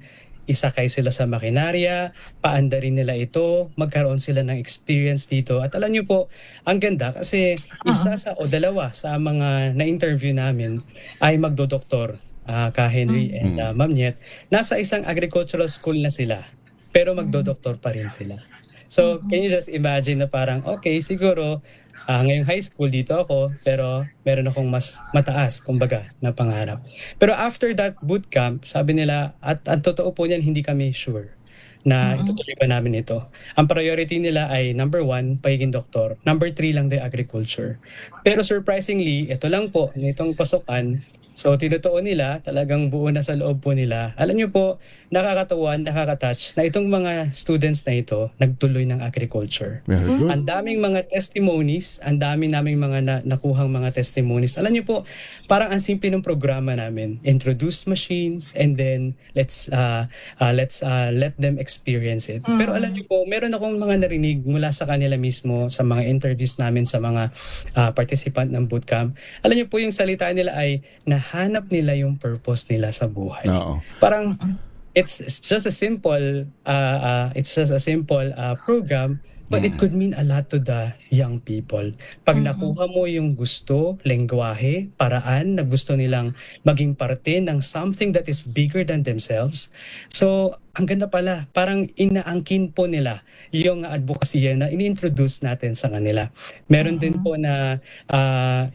isakay sila sa makinarya, paandarin nila ito, magkaroon sila ng experience dito. At alam niyo po, ang ganda kasi isa o dalawa sa mga na-interview namin ay magdodoktor, Ka Henry and Ma'am Niet. Nasa isang agricultural school na sila, pero magdodoktor pa rin sila. So, can you just imagine na parang, okay, siguro, ngayong high school dito ako, pero meron akong mas mataas, kumbaga, na pangarap. Pero after that bootcamp, sabi nila, at totoo po niyan, hindi kami sure. na itutuloy pa namin ito. Ang priority nila ay number 1, pagiging doktor. Number 3 lang the agriculture. Pero surprisingly, ito lang po, nitong pasukan, so tinutuon nila, talagang buo na sa loob po nila. Alam niyo po, nakakatawa, nakakatouch na itong mga students na ito nagtuloy ng agriculture. Very good. Ang daming mga testimonies, ang daming naming mga nakuhang mga testimonies. Alam niyo po, parang ang simple ng programa namin. Introduce machines and then let's let them experience it. Pero alam niyo po, meron akong mga narinig mula sa kanila mismo sa mga interviews namin sa mga participant ng bootcamp. Alam niyo po, yung salita nila ay nahanap nila yung purpose nila sa buhay. Oo. Parang it's just a simple program, but it could mean a lot to the young people. Pag nakuha mo yung gusto, lengguwahe, paraan na gusto nilang maging parte ng something that is bigger than themselves. So, ang ganda pala, parang inaangkin po nila yung advocacy na ini-introduce natin sa kanila. Meron din po na,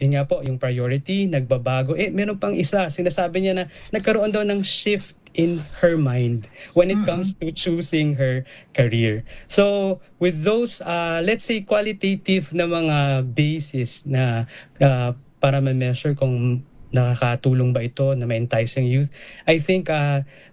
yun nga po, yung priority, nagbabago. Meron pang isa, sinasabi niya na nagkaroon daw ng shift in her mind when it comes to choosing her career. So, with those, let's say, qualitative na mga basis na para ma-measure kung nakakatulong ba ito na ma-entice yung youth, I think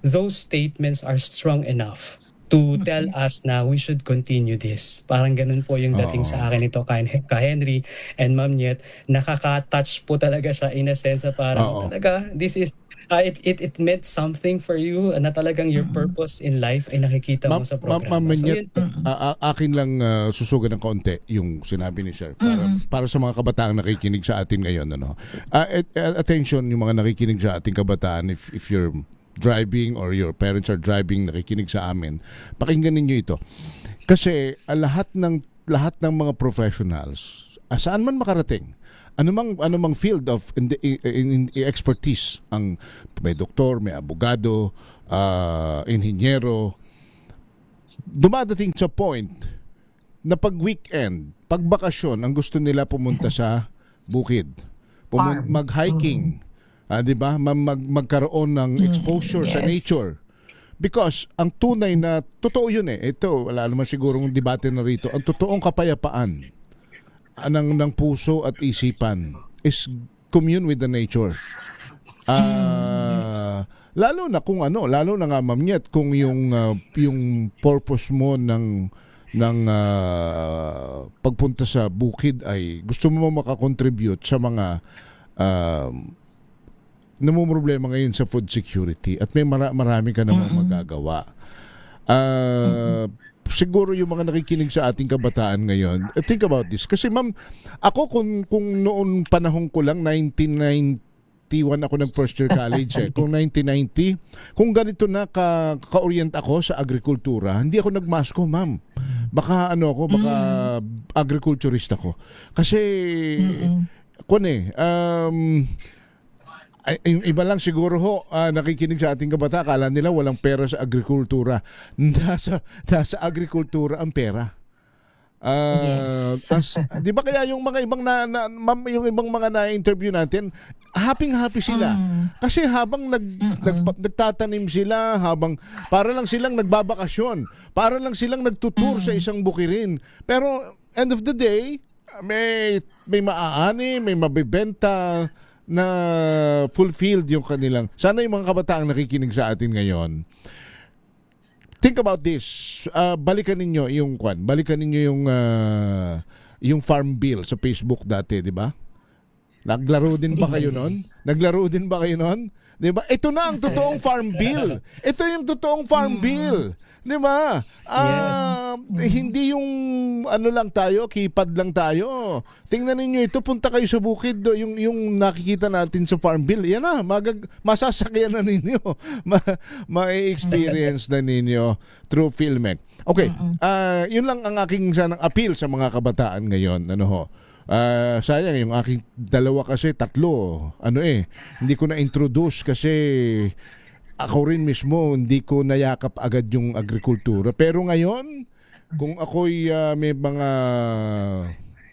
those statements are strong enough to tell us na we should continue this. Parang ganun po yung dating sa akin ito ka Henry and Ma'am Niet. Nakaka-touch po talaga siya in a sense na parang talaga, this is it meant something for you na talagang your purpose in life ay nakikita mo sa programa. Ma'am So, Niet, akin lang susugan ng kaunti yung sinabi ni Sir para sa mga kabataang nakikinig sa atin ngayon. Attention yung mga nakikinig sa ating kabataan, if you're driving or your parents are driving, nakikinig sa amin, pakinggan ninyo ito. Kasi lahat ng mga professionals, saan man makarating, anumang field of in expertise, ang may doktor, may abogado, inhinyero, dumadating sa point na pag weekend, pag bakasyon, ang gusto nila pumunta sa bukid, mag-hiking, di ba? Magkaroon ng exposure sa nature. Because ang tunay na, totoo yun ito, wala naman sigurong debate na rito, ang totoong kapayapaan ng puso at isipan is commune with the nature. Lalo na nga Ma'am Niet, kung yung purpose mo ng pagpunta sa bukid ay gusto mo makakontribute sa mga namumroblema ngayon sa food security at may marami ka namang magagawa. Siguro yung mga nakikinig sa ating kabataan ngayon, think about this. Kasi ma'am, ako kung noon panahon ko lang, 1991 ako ng first year college kung 1990, kung ganito na ka-orient ako sa agrikultura, hindi ako nagmasko, ma'am. Baka agriculturist ako. Kasi yung iba lang siguro nakikinig sa ating kabata, akala nila walang pera sa agrikultura. Nasa agrikultura ang pera. Di ba kaya yung mga ibang yung ibang mga na-interview natin, happy sila. Kasi habang nagtatanim sila, habang para lang silang nagbabakasyon, para lang silang nagtutur sa isang bukirin. Pero end of the day, may maaani, may mabibenta na fulfilled yung kanilang. Sana yung mga kabataang nakikinig sa atin ngayon, think about this. Balikan ninyo yung farm bill sa Facebook dati, di ba? Naglaro din ba kayo noon? Di ba? Ito na ang totoong farm bill. Ito yung totoong farm bill. Di ba? Hindi yung lang tayo, keypad lang tayo. Tingnan ninyo ito, punta kayo sa bukid, yung nakikita natin sa farm bill. Yan na, masasakyan na ninyo. Ma-experience na ninyo through Filmek. Okay, yun lang ang aking sanang appeal sa mga kabataan ngayon. Sayang, yung aking dalawa kasi, tatlo. Hindi ko na-introduce kasi ako rin mismo, hindi ko nayakap agad yung agrikultura. Pero ngayon, kung ako'y may mga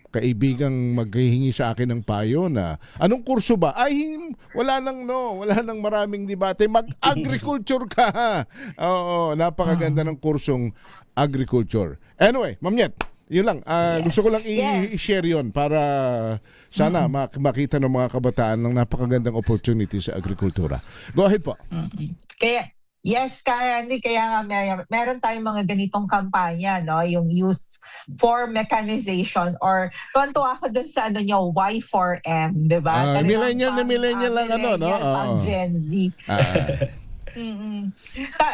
kaibigang maghihingi sa akin ng payo na anong kurso ba? Ay, wala nang maraming debate. Mag-agriculture ka. Oo, napakaganda ng kursong agriculture. Anyway, Ma'am Nyet, yun lang. Gusto ko lang i-share yun para sana makita ng mga kabataan ng napakagandang opportunity sa agrikultura. Go ahead po. Kaya nga meron tayong mga ganitong kampanya, no? Yung Youth for Mechanization, or tuwan-tuwa ako dun sa Y4M, di ba? Millennial lang no? Pang Gen Z.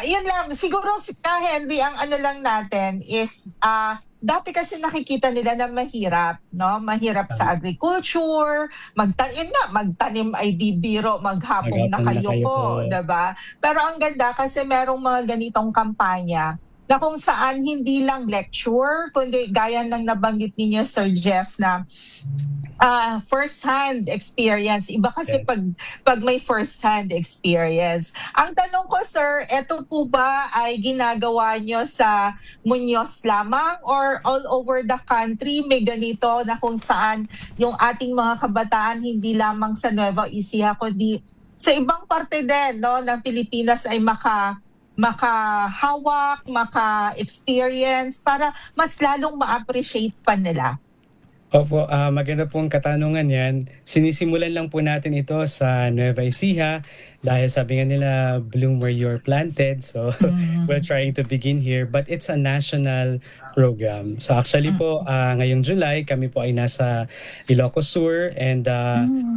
Yun lang, siguro Henry, ang lang natin is dati kasi nakikita nila na mahirap, no? Mahirap sa agriculture, magtanim ay di biro, maghapong na kayo po, 'di ba? Pero ang ganda kasi merong mga ganitong kampanya na kung saan hindi lang lecture, kundi gaya ng nabanggit ninyo, Sir Jeff, na first-hand experience. Iba kasi pag may first-hand experience. Ang tanong ko, sir, eto po ba ay ginagawa nyo sa Muñoz lamang or all over the country may ganito na kung saan yung ating mga kabataan hindi lamang sa Nueva Ecija kundi sa ibang parte din, no, ng Pilipinas ay makahawak, maka-experience para mas lalong ma-appreciate pa nila? Opo, maganda pong katanungan yan. Sinisimulan lang po natin ito sa Nueva Ecija dahil sabi nga nila, bloom where you're planted. So, we're trying to begin here. But it's a national program. So, actually po, ngayong July, kami po ay nasa Ilocos Sur. And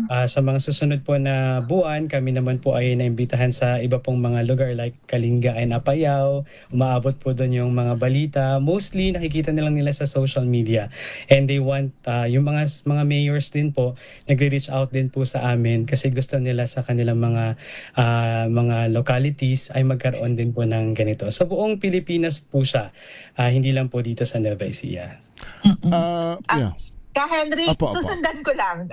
sa mga susunod po na buwan, kami naman po ay naimbitahan sa iba pong mga lugar like Kalinga and Apayao. Umaabot po doon yung mga balita. Mostly, nakikita nilang nila sa social media. And they want, yung mga mayors din po, nagre-reach out din po sa amin kasi gusto nila sa kanilang mga localities ay magkaroon din po ng ganito. So buong Pilipinas po siya, hindi lang po dito sa Nueva Ecija. Henry, sundan ko lang.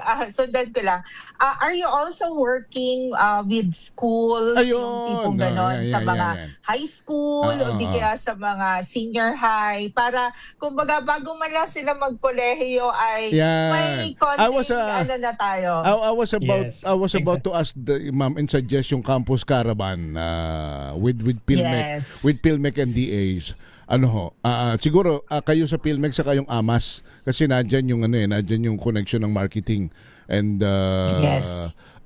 Are you also working with schools, yung tipong ganon, sa mga high school o di kaya sa mga senior high para kumbaga bago man sila magkolehiyo ay may konting na tayo? I was about to ask the ma'am and suggest yung campus caravan with PhilMec, with PhilMec and DAs. Siguro kayo sa PhilMec sa kayong AMAS kasi nandiyan yung nandiyan yung connection ng marketing and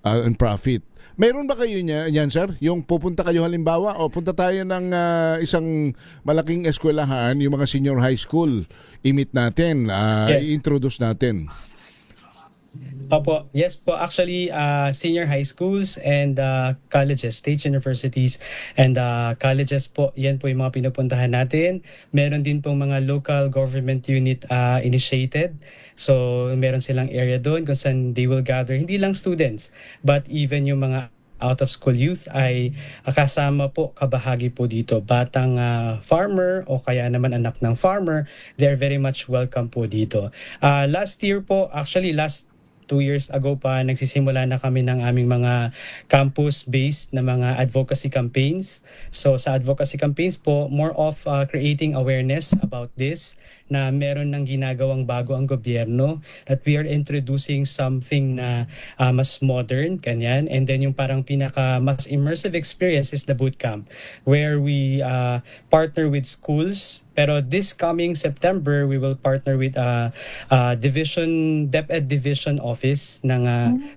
and profit. Meron ba kayo niyan, sir? Yung pupunta kayo halimbawa o punta tayo ng isang malaking eskwelahan, yung mga senior high school, i-meet natin, i-introduce natin. Opo, yes po. Actually, senior high schools and colleges, state universities and colleges po, yan po yung mga pinupuntahan natin. Meron din pong mga local government unit initiated. So, meron silang area doon kung saan they will gather, hindi lang students, but even yung mga out-of-school youth ay kasama po, kabahagi po dito. Batang farmer o kaya naman anak ng farmer, they're very much welcome po dito. Last year po, actually last 2 years ago pa, nagsisimula na kami ng aming mga campus-based na mga advocacy campaigns. So sa advocacy campaigns po, more of creating awareness about this, na meron ng ginagawang bago ang gobyerno, that we are introducing something na mas modern, kanyan. And then yung parang mas immersive experience is the boot camp, where we partner with schools. Pero this coming September, we will partner with DepEd Division Office ng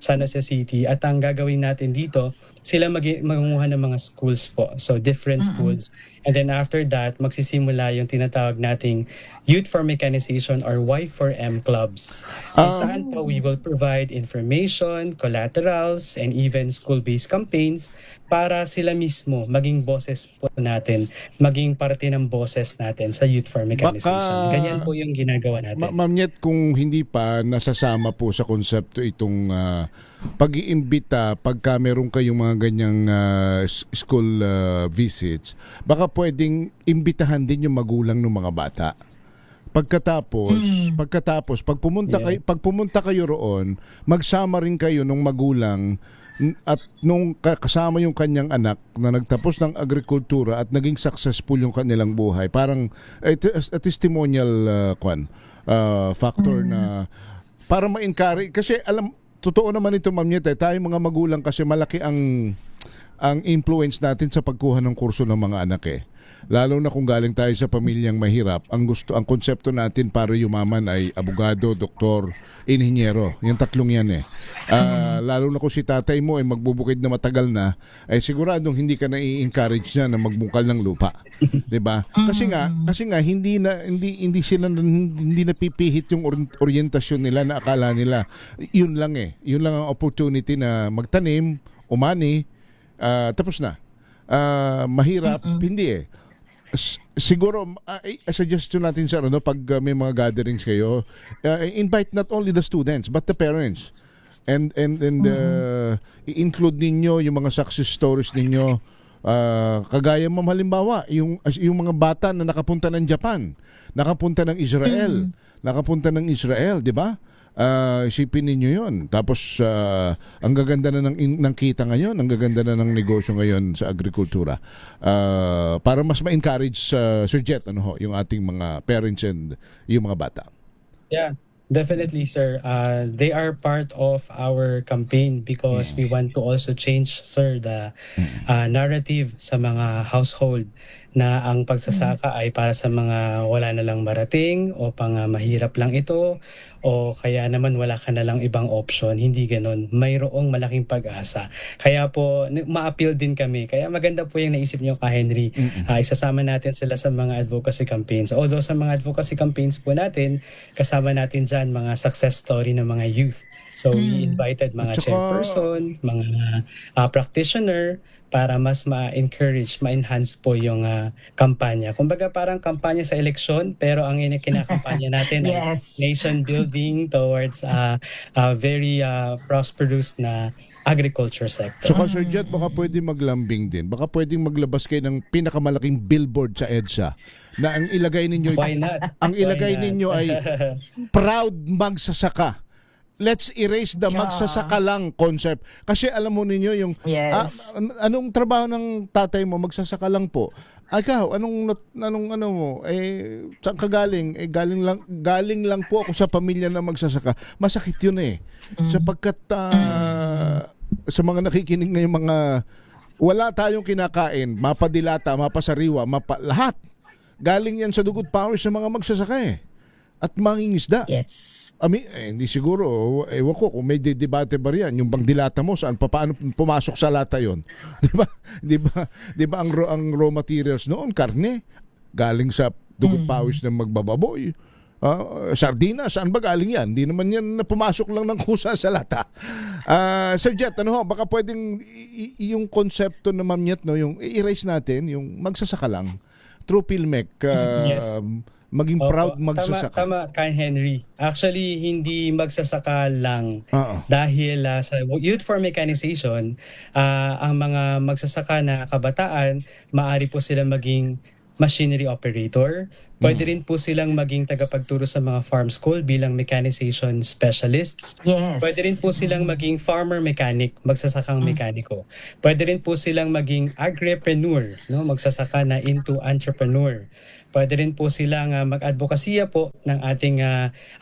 San Jose City. At ang gagawin natin dito, sila magunguha ng mga schools po. So different schools. And then after that, magsisimula yung tinatawag nating Youth for Mechanization or Y4M clubs. Saan po we will provide information, collaterals, and even school-based campaigns para sila mismo maging boses po natin, maging parte ng boses natin sa Youth for Mechanization. Ganyan po yung ginagawa natin. Ma'am Nyet, kung hindi pa nasasama po sa konsepto itong pag-iimbita pagka meron kayong mga ganyang school visits, baka pwedeng imbitahan din yung magulang ng mga bata. Pagkatapos pag pumunta kayo roon, magsama rin kayo ng magulang At nung kasama yung kanyang anak na nagtapos ng agrikultura at naging successful yung kanilang buhay, parang a testimonial factor na para ma-encourage. Kasi totoo naman ito, Ma'am Nyet, tayo mga magulang kasi malaki ang influence natin sa pagkuha ng kurso ng mga anak Lalo na kung galing tayo sa pamilyang mahirap, ang konsepto natin para yumaman ay abogado, doktor, inhinyero. Yung tatlong yan lalo na kung si tatay mo ay magbubukid na matagal na, ay siguradong hindi ka na i-encourage niya na magbungkal ng lupa. 'Di ba? Kasi nga hindi napipihit yung orientasyon nila na akala nila yun lang Yun lang ang opportunity na magtanim, umani, tapos na. Mahirap, hindi siguro suggestion natin sa pag may mga gatherings kayo, invite not only the students but the parents and i-include ninyo yung mga success stories ninyo, kagaya mo halimbawa yung mga bata na nakapunta ng Japan, nakapunta ng Israel, di ba? Isipin ninyo yun. Tapos ang gaganda na ng kita ngayon, ang gaganda na ng negosyo ngayon sa agrikultura. Para mas ma-encourage Sir Jet yung ating mga parents and yung mga bata. Yeah, definitely, sir. They are part of our campaign because we want to also change, sir, the narrative sa mga household na ang pagsasaka ay para sa mga wala na lang marating o pang mahirap lang ito o kaya naman wala ka na lang ibang option. Hindi ganon. Mayroong malaking pag-asa. Kaya po ma-appeal din kami. Kaya maganda po yung naisip niyo ka, Henry. Isasama natin sila sa mga advocacy campaigns. Although sa mga advocacy campaigns po natin, kasama natin dyan mga success story ng mga youth. So we invited mga chairperson, mga practitioner, para mas ma-encourage, ma-enhance po yung kampanya. Kumbaga parang kampanya sa eleksyon, pero ang kinakampanya natin ay nation building towards a very prosperous na agriculture sector. So Sir Jet, baka pwede maglambing din. Baka pwedeng maglabas kayo ng pinakamalaking billboard sa EDSA na ang ilagay ninyo ninyo ay proud magsasaka. Let's erase the magsasaka lang concept. Kasi alam mo ninyo yung anong trabaho ng tatay mo, magsasaka lang po. Ikaw, anong mo? Saan ka galing? Galing lang po ako sa pamilya na magsasaka. Masakit yun Sapagkat sa mga nakikinig ngayong mga wala tayong kinakain, mapadilata, mapasariwa, lahat. Galing yan sa dugot powers ng mga magsasaka at mangingisda. Hindi siguro, ewan ko kung may debate ba yan, yung bang dilata mo, paano pumasok sa lata yon? Di ba ang raw materials noon, karne, galing sa dugot pawis ng magbababoy. Sardina, saan ba galing yan? Hindi naman yan na pumasok lang ng kusa sa lata. Sir Jet, baka pwedeng yung konsepto na Ma'am Nyet, yung i-erase natin, yung magsasaka lang, through PhilMec, maging proud magsasaka. Tama kay Henry. Actually, hindi magsasaka lang. Dahil sa Youth for Mechanization, ang mga magsasaka na kabataan, maaari po sila maging machinery operator. Pwede rin po silang maging tagapagturo sa mga farm school bilang mechanization specialists. Pwede rin po silang maging farmer mechanic, magsasakang mekaniko. Pwede rin po silang maging agripreneur, magsasaka na into entrepreneur. Pwede rin po silang mag-advokasya po ng ating,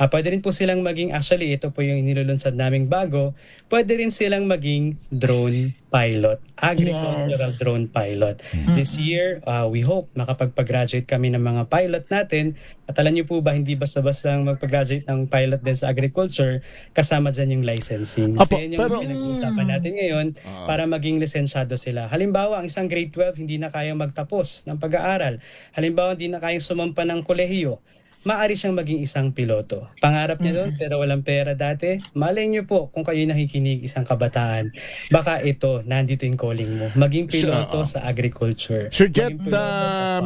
pwede rin po silang maging, actually ito po yung nilulunsad naming bago, pwede rin silang maging drone pilot, agricultural drone pilot. This year, we hope makapag-graduate kami ng mga pilot natin. At alam niyo po ba, hindi basta-basta magpag-graduate ng pilot din sa agriculture, kasama dyan yung licensing. Kasi yun yung pinag-uusapan natin ngayon para maging lisensyado sila. Halimbawa, ang isang grade 12 hindi na kayang magtapos ng pag-aaral. Halimbawa, hindi na kayang sumampa ng kolehiyo. Maaari siyang maging isang piloto. Pangarap niya doon pero walang pera dati. Malay niyo po kung kayo nakikinig isang kabataan. Baka ito, nandito yung calling mo. Maging piloto sa agriculture. Sir Jet,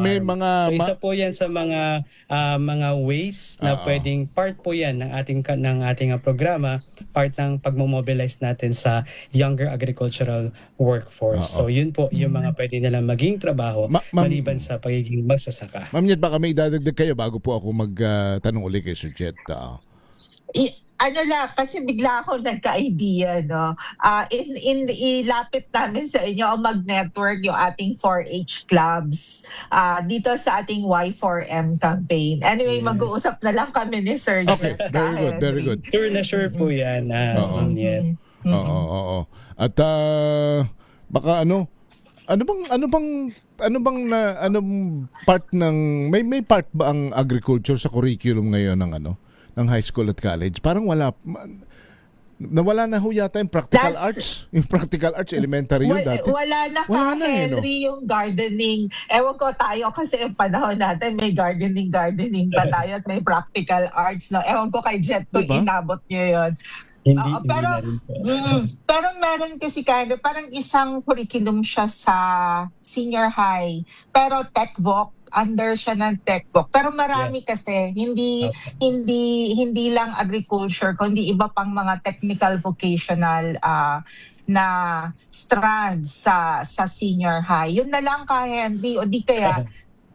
may mga... So isa po yan sa mga ways na pwedeng part po yan ng ating programa, part ng pagmomobilize natin sa younger agricultural workforce. So yun po yung mga pwede nilang maging trabaho maliban sa pagiging magsasaka. Ma'am Nyet, baka may dadagdag kayo bago po ako magtanong ulit kay Sir Jet. ano lang, kasi bigla ako nagka-idea, no? Ilapit namin sa inyo o mag-network yung ating 4-H clubs dito sa ating Y4M campaign. Anyway, mag-uusap na lang kami ni Sir Okay, Jet. very good, very good. Sure na sure po yan. Ma'am Niet. Oo. At baka ano bang part ng may part ba ang agriculture sa curriculum ngayon ng high school at college? Parang nawala na ho yata yung practical arts. Yung practical arts elementary yun dati. Wala na Henry, yung gardening. Ewan ko tayo kasi yung panahon natin may gardening ba tayo at may practical arts, no? Ewan ko kay Jet kung inabot nyo yun. Hindi pero na rin po. pero meron kasi parang isang curriculum siya sa senior high, pero TechVoc, under siya ng TechVoc. Pero marami kasi hindi lang agriculture kundi iba pang mga technical vocational na strands sa senior high. Yun na lang ka Henry, o di kaya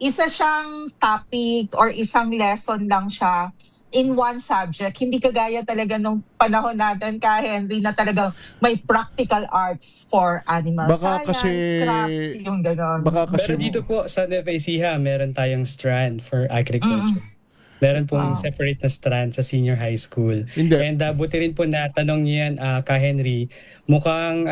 isa siyang topic or isang lesson lang siya in one subject. Hindi kagaya talaga nung panahon natin ka Henry na talagang may practical arts for animal science, crafts, yung gano'n. Pero dito po sa Nueva Ecija, meron tayong strand for agriculture. Meron pong separate na strand sa senior high school. And buti rin po na tanong niyo yan, ka Henry, mukhang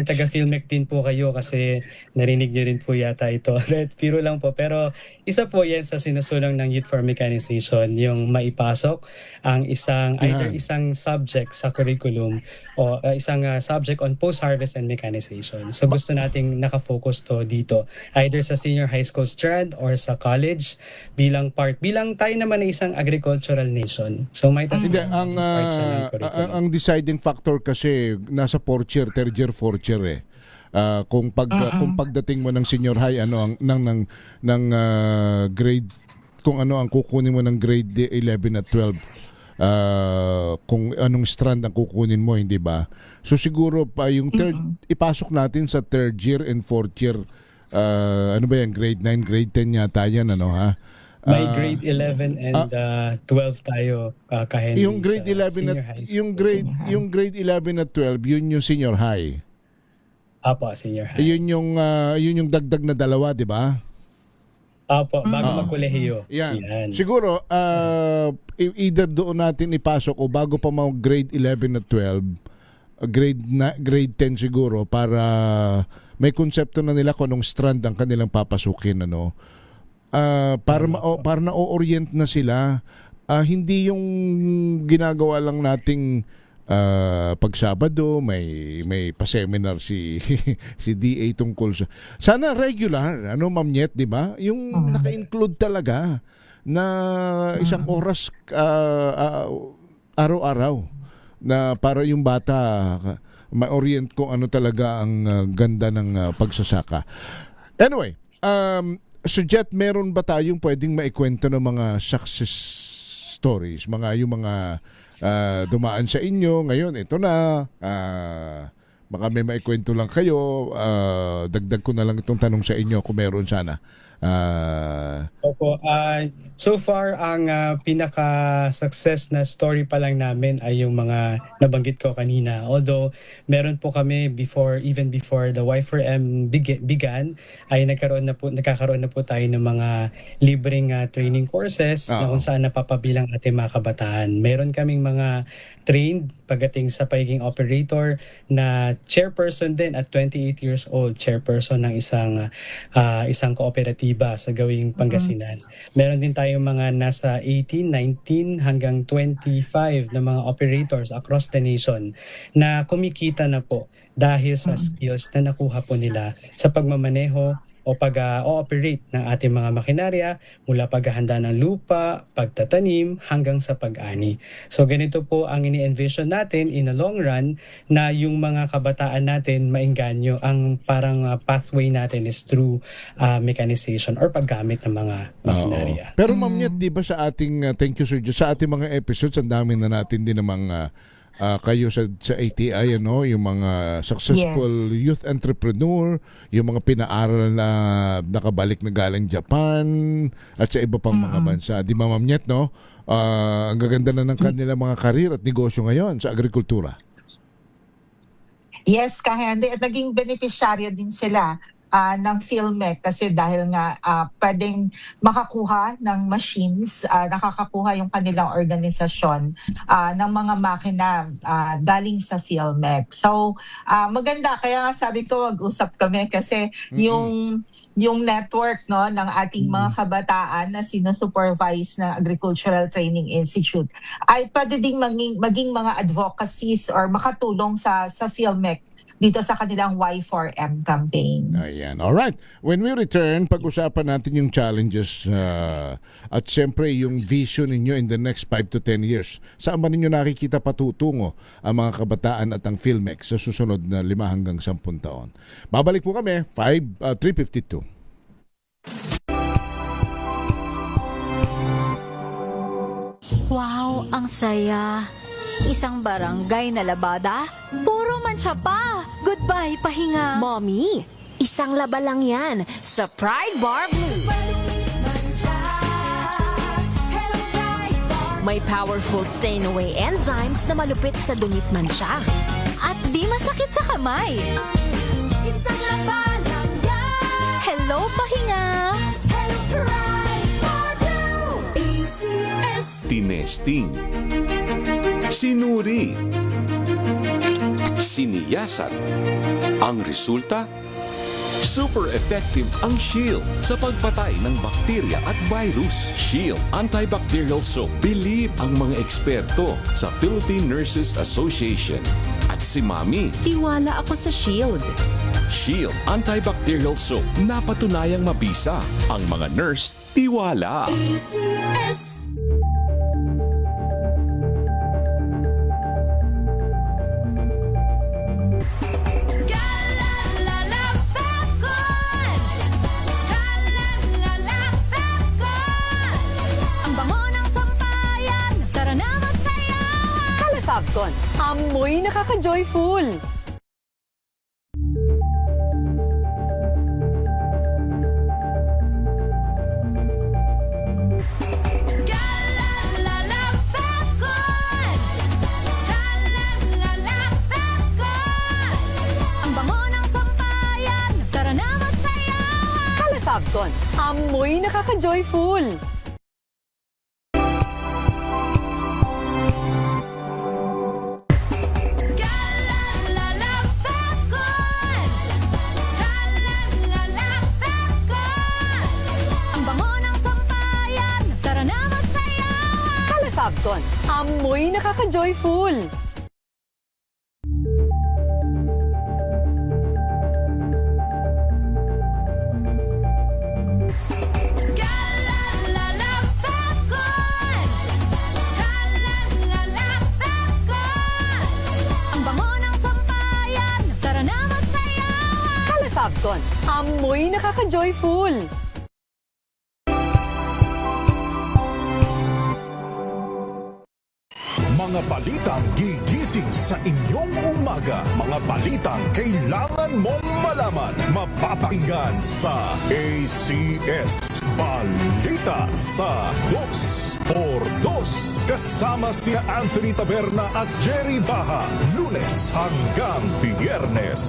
taga-Filmec din po kayo kasi narinig niyo rin po yata ito. Piro lang po. Pero isa po yan sa sinusulong ng Youth for Mechanization, yung maipasok ang either isang subject sa curriculum o isang subject on post-harvest and mechanization. So gusto nating nakafocus to dito, either sa senior high school strand or sa college bilang tayo naman ay isang agricultural nation. So might as well ang deciding factor kasi nasa third year, fourth year kung pagdating mo ng senior high ng grade, kung ano ang kukunin mo ng grade 11 at 12, kung anong strand ang kukunin mo, hindi ba? So siguro pa yung ipasok natin sa third year and fourth year, ano ba yan, grade 9, grade 10 yata yan, may grade 11 and 12 tayo Henry. Yung grade 11 at yung grade 11 at 12, yun yung senior high. Apo, senior high. Yun yung dagdag na dalawa, di ba? Apo, bago magkolehiyo. Yan. Siguro either doon natin ipasok o bago pa mga grade 11 at 12, grade 10 siguro para may konsepto na nila kung anong strand ang kanilang papasukin, para na-orient na sila, hindi yung ginagawa lang nating pag Sabado may pa-seminar si DA tungkol sa sana regular, Ma'am Niet, di ba? Yung naka-include talaga na isang oras araw-araw na para yung bata ma-orient kung ano talaga ang ganda ng pagsasaka. Anyway, so Jet, meron ba tayong pwedeng maikwento ng mga success stories? Yung mga dumaan sa inyo, ngayon ito na, baka may maikwento lang kayo, dagdag ko na lang itong tanong sa inyo kung meron sana. Opo, so far ang pinaka-success na story pa lang namin ay yung mga nabanggit ko kanina. Although meron po kami even before the Y4M began, ay nagkakaroon na po tayo ng mga libreng training courses na kung saan napapabilang ating mga kabataan. Meron kaming mga trained pagdating sa pagiging operator na chairperson din at 28 years old, chairperson ng isang kooperatiba sa Gawing Pangasinan. Meron din tayong mga nasa 18, 19 hanggang 25 na mga operators across the nation na kumikita na po dahil sa skills na nakuha po nila sa pagmamaneho o pag-ooperate ng ating mga makinarya mula paghahanda ng lupa, pagtatanim, hanggang sa pag-ani. So ganito po ang ini-envision natin in the long run na yung mga kabataan natin maengganyo. Ang parang pathway natin is through mechanization or paggamit ng mga makinarya. Pero Ma'am Niet, di ba sa ating, thank you Sir, sa ating mga episodes, ang dami na natin din namang kayo sa ATI, ano, yung mga successful youth entrepreneur, yung mga pinaaral na nakabalik na galing Japan at sa iba pang mga bansa. Di ba, Ma'am Nyet, no? Ang gaganda na ng kanilang mga karir at negosyo ngayon sa agrikultura. Yes, Kahendy, at naging beneficiaryo din sila ng PhilMec kasi dahil nga pwedeng makakuha ng machines, nakakakuha yung kanilang organisasyon ng mga makina galing sa PhilMec. So maganda, kaya nga sabi ko mag-usap kami kasi yung network, no, ng ating mga kabataan na sinusupervise ng Agricultural Training Institute ay pwede ding maging mga advocacies or makatulong sa PhilMec dito sa kanilang Y4M campaign. Ayan. Alright. When we return, pag-usapan natin yung challenges at siyempre yung vision ninyo in the next 5 to 10 years. Saan ba ninyo nakikita patutungo ang mga kabataan at ang PhilMec sa susunod na 5 hanggang 10 taon? Babalik po kami, 3:52. Wow, ang saya. Isang barangay na labada, puro mancha pa. Goodbye, pahinga. Mommy, isang laba lang yan sa Pride Bar Blue. May powerful stain-away enzymes na malupit sa dumit mansya. At di masakit sa kamay. Isang laba lang yan. Hello, pahinga. Hello, Pride Bar Blue. ACS. Tinesting, sinuri, siniyasan. Ang resulta? Super effective ang Shield sa pagpatay ng bakterya at virus. Shield Antibacterial Soap. Believe ang mga eksperto sa Philippine Nurses Association. At si Mami. Tiwala ako sa Shield. Shield Antibacterial Soap. Napatunayang mabisa. Ang mga nurse, tiwala. ACS. Fabcon, amoy nakaka-joyful. Ang bango ng sampayan, tara na magsayawan. Kalafabcon, amoy nakaka-joyful. Fabcon, amoy nakaka-joyful. Ang bango ng sampayan, tara na magsayawan. Kalafabcon, amoy nakaka-joyful. Mga balitang gigising sa inyong umaga. Mga balitang kailangan mong malaman. Mapapakinggan sa ACS Balita sa 2x2. Kasama si Anthony Taberna at Jerry Baha. Lunes hanggang Biyernes.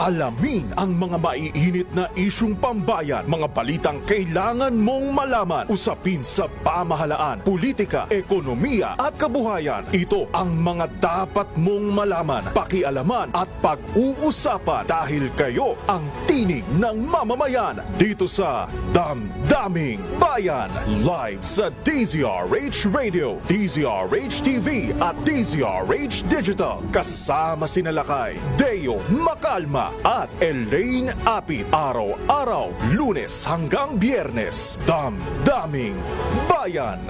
Alamin ang mga maiinit na isyung pambayan, mga balitang kailangan mong malaman, usapin sa pamahalaan, politika, ekonomiya at kabuhayan. Ito ang mga dapat mong malaman, pakialaman at pag-uusapan dahil kayo ang tinig ng mamamayan dito sa Damdaming Bayan. Live sa DZRH Radio, DZRH TV at DZRH Digital. Kasama sina Lakay, Deo Macalma at Elaine Apit. Araw-araw, Lunes hanggang Biyernes. Damdaming Bayan.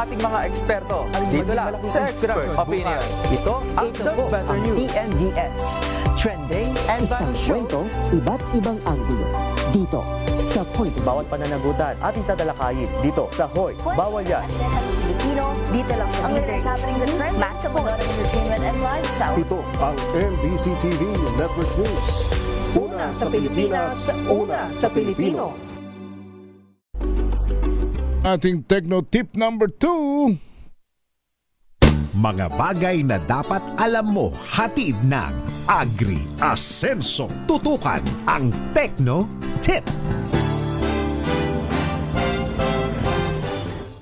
ating mga eksperto. Dito lang sa Expert Opinion. Ito ang The Better News. TNVS. Trending and isang kwento, iba't ibang anggulo. Dito sa Point. Bawat pananagutan ating tatalakayin dito sa Hoy. Bawal yan. Pilipino, dito lang sa Match of Entertainment and Lifestyle. Ito ang NBC TV Network News. Una sa Pilipinas, una sa Pilipino. Ating Techno Tip number 2. Mga bagay na dapat alam mo, hatid ng Agri Asenso. Tutukan ang Techno Tip.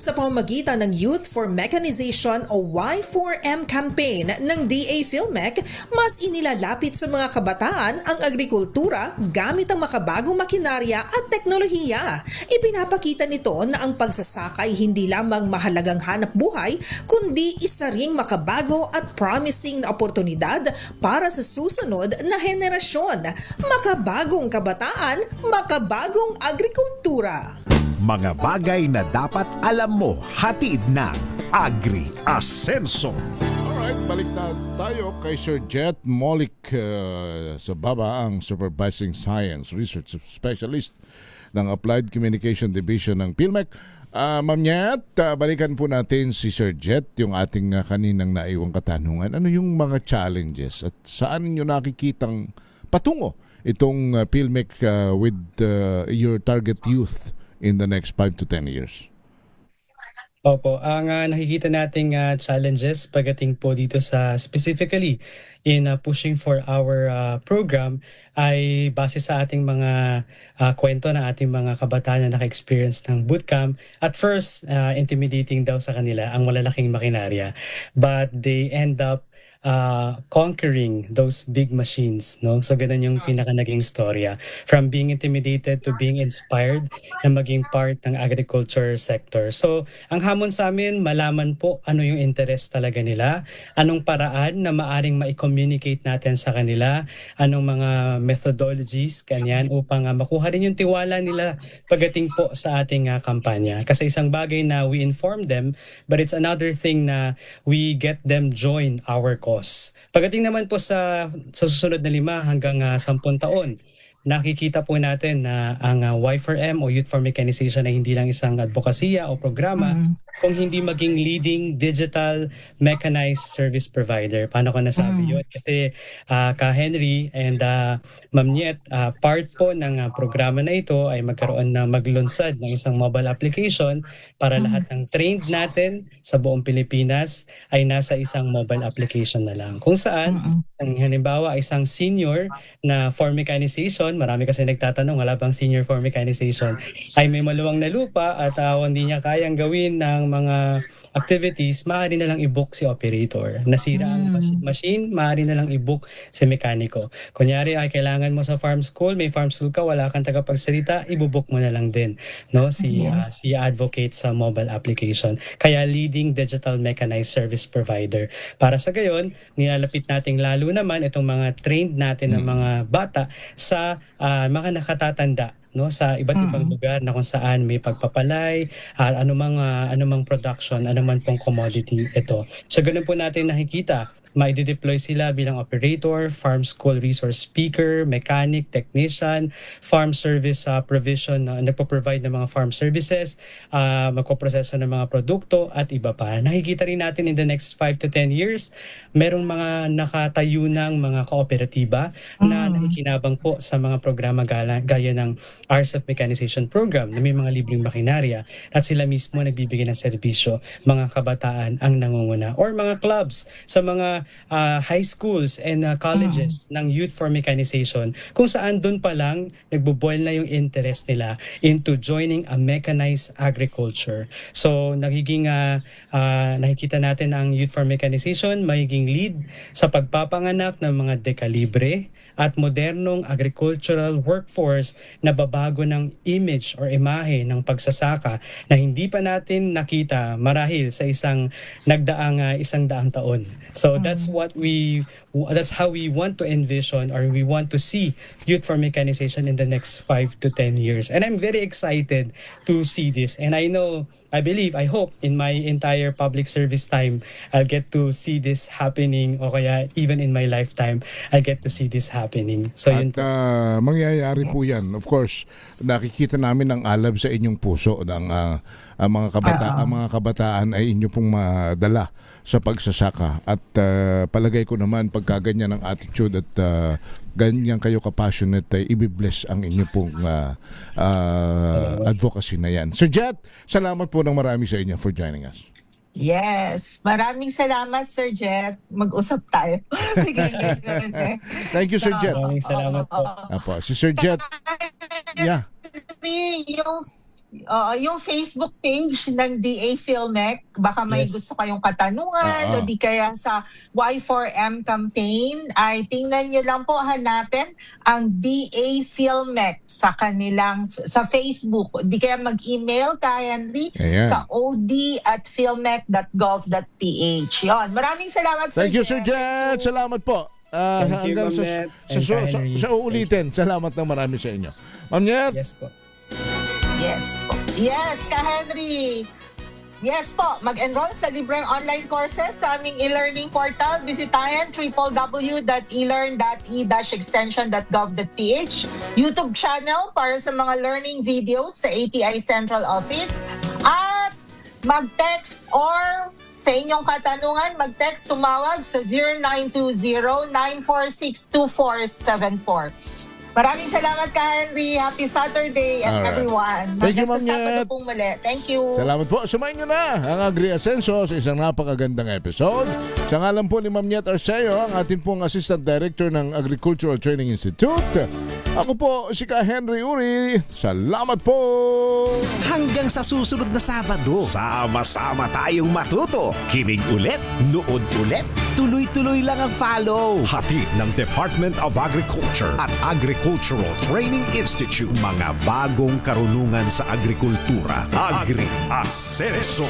Sa pamamagitan ng Youth for Mechanization o Y4M campaign ng DA PhilMec, mas inilalapit sa mga kabataan ang agrikultura gamit ang makabagong makinarya at teknolohiya. Ipinapakita nito na ang pagsasaka ay hindi lamang mahalagang hanap buhay, kundi isa ring makabago at promising na oportunidad para sa susunod na henerasyon. Makabagong kabataan, makabagong agrikultura. Mga bagay na dapat alam mo, hatid ng Agri Asenso. Alright, balik na tayo kay Sir Jet Molik sa baba, ang Supervising Science Research Specialist ng Applied Communication Division ng PhilMec. Ma'am Jet, balikan po natin si Sir Jet, yung ating kaninang naiwang katanungan. Ano yung mga challenges at saan nyo nakikitang patungo itong PhilMec with your target youth in the next 5 to 10 years? Opo, ang nakikita nating challenges pagdating po dito sa specifically in pushing for our program ay base sa ating mga kwento ng ating mga kabataan na naka-experience ng bootcamp. At first, intimidating daw sa kanila ang malalaking makinarya. But they end up conquering those big machines, no? So ganun yung pinaka naging storya. From being intimidated to being inspired na maging part ng agriculture sector. So ang hamon sa amin, malaman po ano yung interest talaga nila, anong paraan na maaring ma-communicate natin sa kanila, anong mga methodologies kanyan upang makuha rin yung tiwala nila pagdating po sa ating kampanya. Kasi isang bagay na we inform them, but it's another thing na we get them join our cause. Pagdating naman po sa susunod na 5 hanggang 10 taon, nakikita po natin na ang Y4M o Youth for Mechanization ay hindi lang isang advokasya o programa, kung hindi maging leading digital mechanized service provider. Paano ko nasabi yun? Kasi Ka Henry and Ma'am Niet, part po ng programa na ito ay magkaroon na maglunsad ng isang mobile application para lahat ng trained natin sa buong Pilipinas ay nasa isang mobile application na lang. Kung saan, ang halimbawa isang senior na for mechanization, marami kasi nagtatanong, wala bang senior for mechanization, ay may maluwang na lupa at hindi niya kayang gawin ng mga activities, maaari na lang i-book si operator. Nasira ang machine, maaari na lang i-book si mekaniko. Kunyari ay kailangan mo sa farm school, may farm school ka, wala kang tagapagsalita, i-book mo na lang din, no? Si advocate sa mobile application. Kaya leading digital mechanized service provider. Para sa gayon, nilalapit nating lalo naman itong mga trained natin ng mga bata sa mga nakatatanda, no, sa iba't ibang lugar na kung saan may pagpapalay, anumang production, anuman pong commodity ito. So ganun po natin nakikita, ma-deploy sila bilang operator, farm school resource speaker, mechanic, technician, farm service provision, nagpo-provide ng mga farm services, magpoproseso ng mga produkto at iba pa. Nakikita rin natin in the next 5 to 10 years, merong mga nakatayo ng mga kooperatiba na nakikinabang po sa mga programa gaya ng Hours of Mechanization Program na may mga libreng makinarya at sila mismo nagbibigay ng serbisyo. Mga kabataan ang nangunguna or mga clubs sa mga high schools and colleges ng Youth for Mechanization kung saan doon pa lang nagbo-boil na yung interest nila into joining a mechanized agriculture. So nakikita natin ang Youth for Mechanization magiging lead sa pagpapanganak ng mga dekalibre at modernong agricultural workforce na babago ng image or imahe ng pagsasaka na hindi pa natin nakita marahil sa isang daang taon. So that's how we want to envision or we want to see Youth for Mechanization in the next 5 to 10 years. And I'm very excited to see this. And I know I believe, I hope, in my entire public service time, I'll get to see this happening, o kaya even in my lifetime, I get to see this happening. So yun At mangyayari po yan. Of course, nakikita namin ang alab sa inyong puso ng ang mga kabataan ay inyo pong madala sa pagsasaka. At palagay ko naman pagka ganyan ang attitude at ganyan kayo ka-passionate ay ibibless ang inyo pong advocacy na yan. Sir Jet, salamat po ng marami sa inyo for joining us. Yes. Maraming salamat, Sir Jet. Mag-usap tayo. Thank you, Sir Jet. Maraming salamat po. Apo, si Sir Jet. Yeah. Yung Facebook page ng DA Filmec, baka may gusto kayong katanungan o di kaya sa Y4M campaign, ay tingnan nyo lang po, hanapin ang DA Filmec sa Facebook. Di kaya mag-email kay Henry sa od@filmec.gov.ph. Yon. Maraming salamat, Sir Thank you, Jet. Sir Jet. Salamat po. Hanggang sa uulitin. Salamat ng marami sa inyo. Ma'am Jet. Yes po. Yes po. Yes, Ka-Henry. Yes po, mag-enroll sa libreng online courses sa aming e-learning portal. Bisitahin www.elearn.e-extension.gov.ph, YouTube channel para sa mga learning videos sa ATI Central Office, at mag-text or sa inyong katanungan, mag-text, tumawag sa 0920-946-2474. Maraming salamat, Ka-Henry. Happy Saturday and everyone. Thank you, Ma'am Hanggang sa Sabado Jet. pong muli. Thank you. Salamat po. Sumayin nyo na ang Agri-Asenso sa isang napakagandang episode. Sa ngalan po ni Ma'am Jet Arceo, ang ating pong Assistant Director ng Agricultural Training Institute. Ako po si Ka-Henry Uri. Salamat po. Hanggang sa susunod na Sabado, sama-sama tayong matuto. Kinig ulit, nood ulit, tuloy-tuloy lang ang follow. Hatid ng Department of Agriculture at Agricultural Training Institute. Mga bagong karunungan sa agrikultura. Agri-Asenso.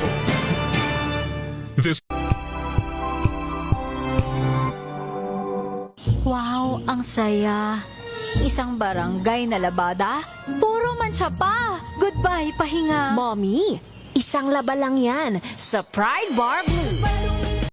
Wow, ang saya. Isang barangay na labada, puro mancha pa. Goodbye, pahinga. Mommy, isang laba lang yan sa Pride Bar Blue.